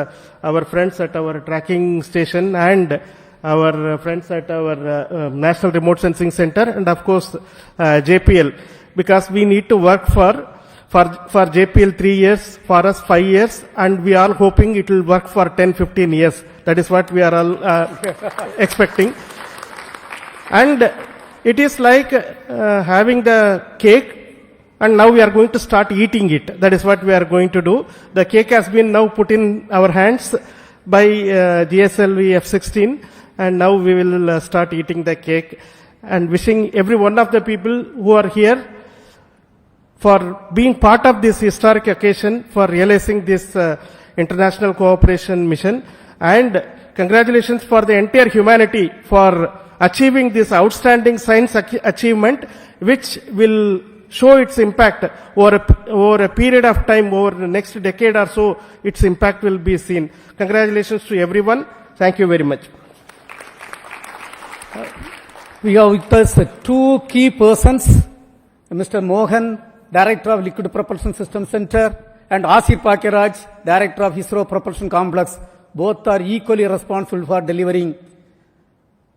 our friends at our tracking station and our friends at our National Remote Sensing Center, and of course JPL, because we need to work for JPL 3 years, for us 5 years, and we are hoping it will work for 10-15 years. That is what we are all expecting. And it is like having the cake, and now we are going to start eating it. That is what we are going to do. The cake has been now put in our hands by GSLV F-16, and now we will start eating the cake. And wishing every one of the people who are here for being part of this historic occasion, for realizing this international cooperation mission, and congratulations for the entire humanity for achieving this outstanding science achievement, which will show its impact over a period of time, over the next decade or so, its impact will be seen. Congratulations to everyone. Thank you very much. We have with us two key persons, Mr. Mohan, Director of Liquid Propulsion System Center, and Asir Pakiraj, Director of ISRO Propulsion Complex. Both are equally responsible for delivering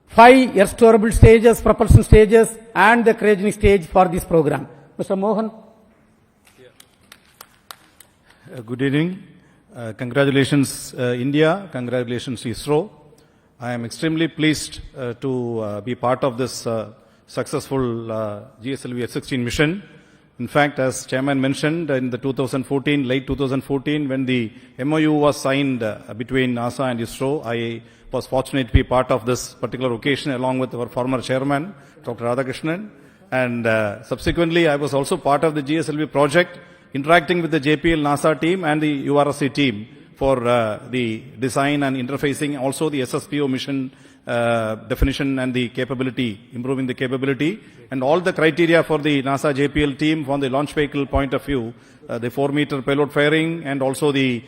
5 air-storable stages, propulsion stages, and the cryogenic stage for this program. Mr. Mohan. Good evening. Congratulations, India. Congratulations, ISRO. I am extremely pleased to be part of this successful GSLV F-16 mission. In fact, as Chairman mentioned, in the late 2014, when the MOU was signed between NASA and ISRO, I was fortunate to be part of this particular occasion along with our former chairman, Dr. Radhakrishnan. And subsequently, I was also part of the GSLV project, interacting with the JPL NASA team and the URSC team for the design and interfacing, also the SSPO mission definition and the capability, improving the capability, and all the criteria for the NASA JPL team from the launch vehicle point of view, the 4-meter payload firing, and also the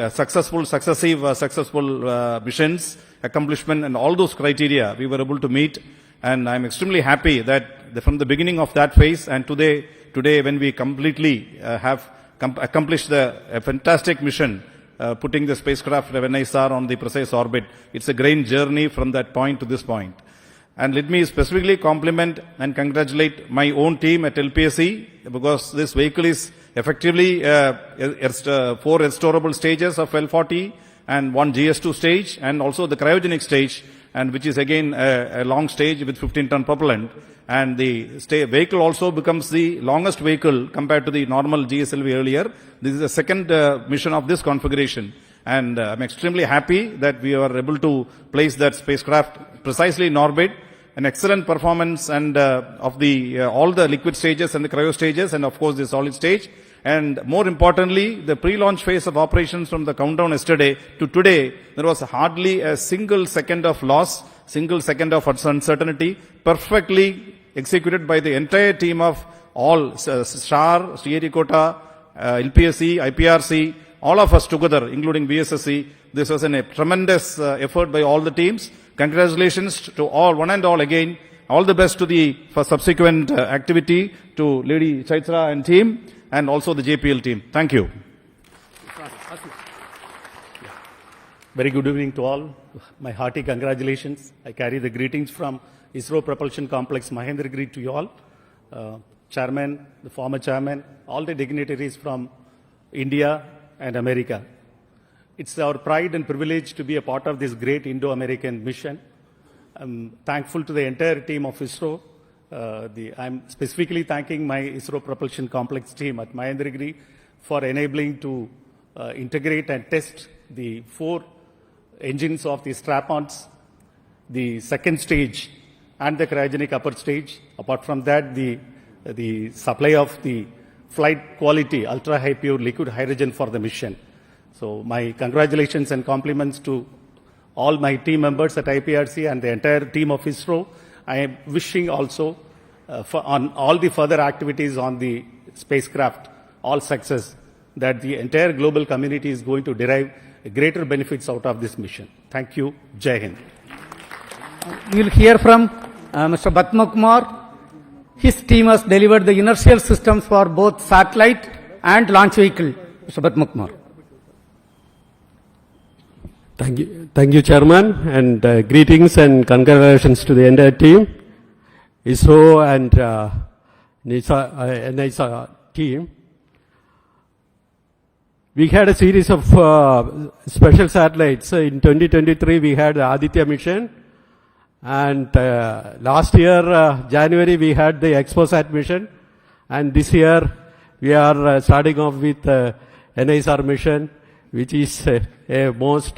successful missions, accomplishment, and all those criteria we were able to meet. And I'm extremely happy that from the beginning of that phase and today when we completely have accomplished a fantastic mission, putting the spacecraft of NISAR on the precise orbit. It's a great journey from that point to this point. And let me specifically compliment and congratulate my own team at LPSC, because this vehicle is effectively 4 restorable stages of L40 and 1 GS2 stage, and also the cryogenic stage, and which is again a long stage with 15-ton propellant. And the vehicle also becomes the longest vehicle compared to the normal GSLV earlier. This is the second mission of this configuration. And I'm extremely happy that we are able to place that spacecraft precisely in orbit. An excellent performance and of the all the liquid stages and the cryo stages, and of course the solid stage. And more importantly, the pre-launch phase of operations from the countdown yesterday to today, there was hardly a single second of loss, single second of uncertainty, perfectly executed by the entire team of all, STAR, Sriharikota, LPSC, IPRC, all of us together, including BSSC. This was a tremendous effort by all the teams. Congratulations to all, one and all again. All the best to for subsequent activity to Lady Chaitra and team, and also the JPL team. Thank you. Very good evening to all. My hearty congratulations. I carry the greetings from ISRO Propulsion Complex Mahendragiri to you all. Chairman, the former chairman, all the dignitaries from India and America. It's our pride and privilege to be a part of this great Indo-American mission. I'm thankful to the entire team of ISRO. I'm specifically thanking my ISRO Propulsion Complex team at Mahendragiri for enabling to integrate and test the 4 engines of the strap-ons, the second stage, and the cryogenic upper stage. Apart from that, the supply of the flight quality, ultra-high pure liquid hydrogen for the mission. So my congratulations and compliments to all my team members at IPRC and the entire team of ISRO. I am wishing also on all the further activities on the spacecraft, all success, that the entire global community is going to derive greater benefits out of this mission. Thank you. Jai Hind. We will hear from Mr. Batma Kumar, His team has delivered the inertial systems for both satellite and launch vehicle. Mr. Batmakumar. Thank you, Chairman, and greetings and congratulations to the entire team, ISRO and NISA team. We had a series of special satellites. In 2023, we had the Aditya mission, and last year, January, we had the ExpoSat mission, and this year, we are starting off with NISAR mission, which is a most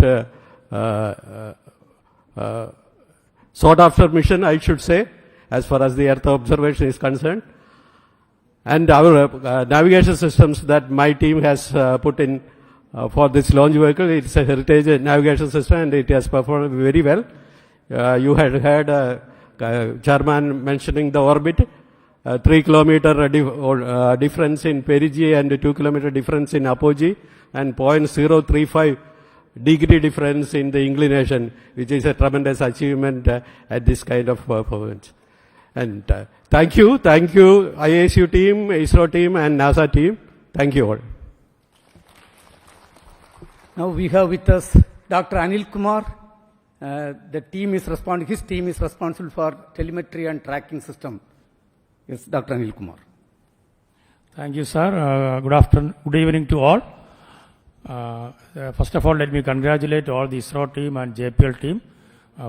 sought after mission, I should say, as far as the Earth observation is concerned. And our navigation systems that my team has put in for this launch vehicle, it's a heritage navigation system and it has performed very well. You had heard Chairman mentioning the orbit, 3 kilometer difference in perigee and 2 kilometer difference in apogee, and 0.035 degree difference in the inclination, which is a tremendous achievement at this kind of performance. And thank you, ISU team, ISRO team, and NASA team. Thank you all. Now we have with us Dr. Anil Kumar. His team is responsible for telemetry and tracking system. Yes, Dr. Anil Kumar. Thank you, sir. Good afternoon, good evening to all. First of all, let me congratulate all the ISRO team and JPL team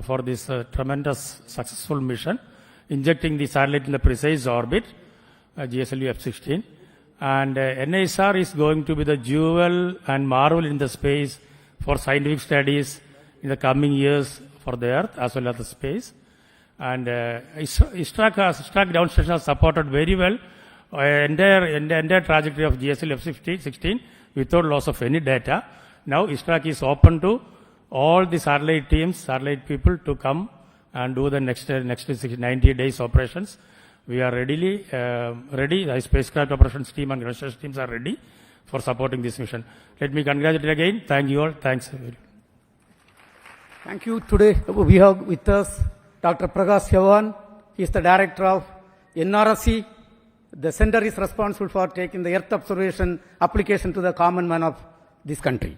for this tremendous successful mission, injecting the satellite in the precise orbit, GSLV F-16. And NISAR is going to be the jewel and marvel in the space for scientific studies in the coming years for the Earth as well as the space. And ISRO ground station has supported very well entire trajectory of GSLV F-16 without loss of any data. Now ISRO is open to all the satellite teams, satellite people to come and do the next 90 days operations. We are ready. The spacecraft operations team and ground station teams are ready for supporting this mission. Let me congratulate again. Thank you all. Thanks. Thank you. Today we have with us Dr. Prakash Yavan. He is the director of NRSC. The center is responsible for taking the Earth observation application to the common man of this country.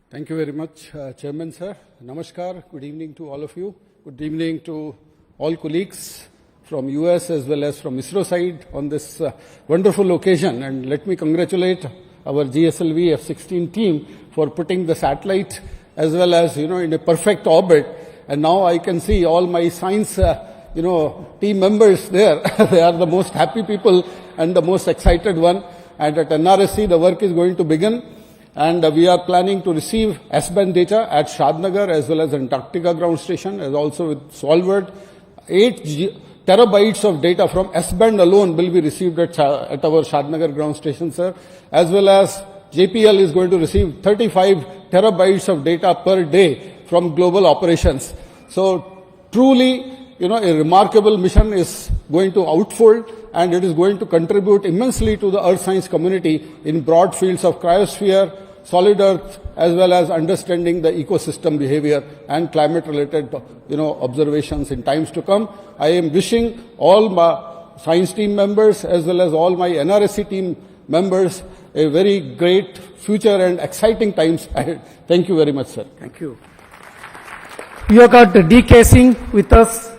Thank you very much, Chairman, sir. Namaskar. Good evening to all of you. Good evening to all colleagues from US as well as from ISRO side on this wonderful occasion. And let me congratulate our GSLV F-16 team for putting the satellite as well as, in a perfect orbit. And now I can see all my science, team members there. They are the most happy people and the most excited one. And at NRSC, the work is going to begin. And we are planning to receive S-band data at Shadnagar as well as Antarctica ground station, as also with Svalbard. 8 terabytes of data from S-band alone will be received at our Shadnagar ground station, sir. As well as JPL is going to receive 35 terabytes of data per day from global operations. So truly, a remarkable mission is going to unfold, and it is going to contribute immensely to the earth science community in broad fields of cryosphere, solid earth, as well as understanding the ecosystem behavior and climate related, observations in times to come. I am wishing all my science team members as well as all my NRSC team members a very great future and exciting times ahead. Thank you very much, sir. Thank you. We have got D.K. Singh with us.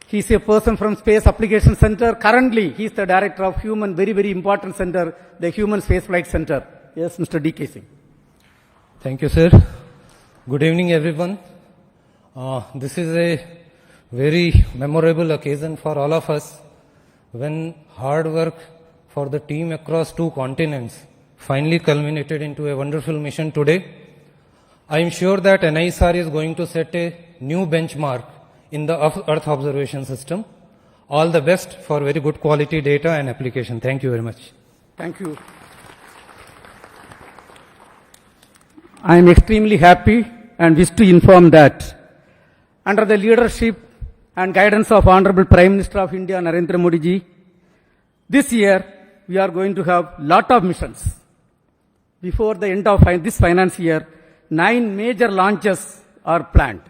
He is a person from Space Application Center. Currently, he is the director of very, very important center, the Human Spaceflight Center. Yes, Mr. D.K. Singh. Thank you, sir. Good evening, everyone. This is a very memorable occasion for all of us when hard work for the team across 2 continents finally culminated into a wonderful mission today. I am sure that NISAR is going to set a new benchmark in the Earth observation system. All the best for very good quality data and application. Thank you very much. Thank you. I am extremely happy and wish to inform that under the leadership and guidance of Honorable Prime Minister of India, Narendra Modi ji, this year we are going to have lot of missions. Before the end of this finance year, 9 major launches are planned.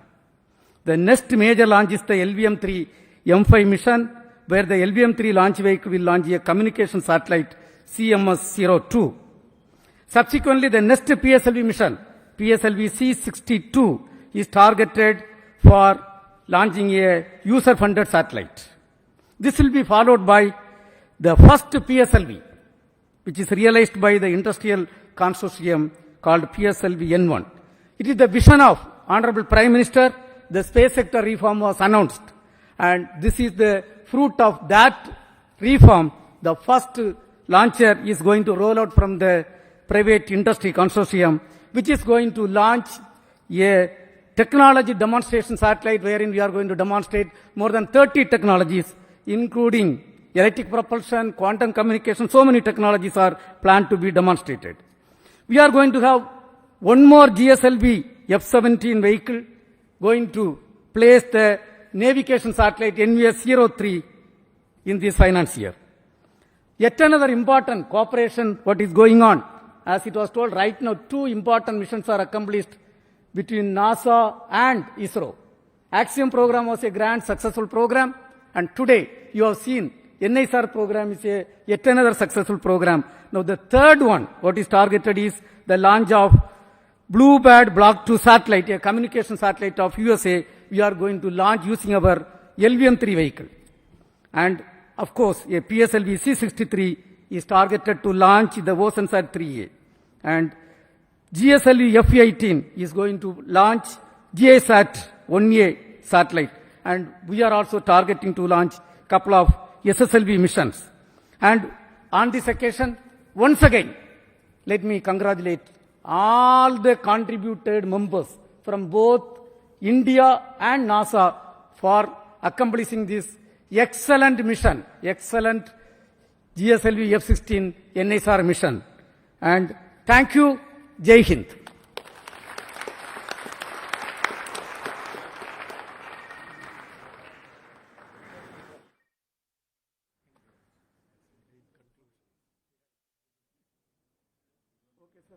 The next major launch is the LVM-3 M5 mission, where the LVM-3 launch vehicle will launch a communication satellite CMS-02. Subsequently, the next PSLV mission, PSLV C-62, is targeted for launching a user-funded satellite. This will be followed by the first PSLV, which is realized by the industrial consortium called PSLV N1. It is the vision of Honorable Prime Minister. The space sector reform was announced, and this is the fruit of that reform. The first launcher is going to roll out from the private industry consortium, which is going to launch a technology demonstration satellite wherein we are going to demonstrate more than 30 technologies, including electric propulsion, quantum communication. So many technologies are planned to be demonstrated. We are going to have one more GSLV F-17 vehicle going to place the navigation satellite NVS-03 in this finance year. Yet another important cooperation, what is going on, as it was told right now, 2 important missions are accomplished between NASA and ISRO. Axiom program was a grand successful program, and today you have seen NISAR program is yet another successful program. Now the third one, what is targeted is the launch of Bluebird Block 2 satellite, a communication satellite of USA. We are going to launch using our LVM-3 vehicle. And of course, a PSLV C-63 is targeted to launch the OceanSat 3A. And GSLV F-18 is going to launch GISAT 1A satellite. And we are also targeting to launch a couple of SSLV missions. And on this occasion, once again, let me congratulate all the contributed members from both India and NASA for accomplishing this excellent mission, excellent GSLV F-16 NISAR mission. And thank you. Jai Hind. Okay, sir.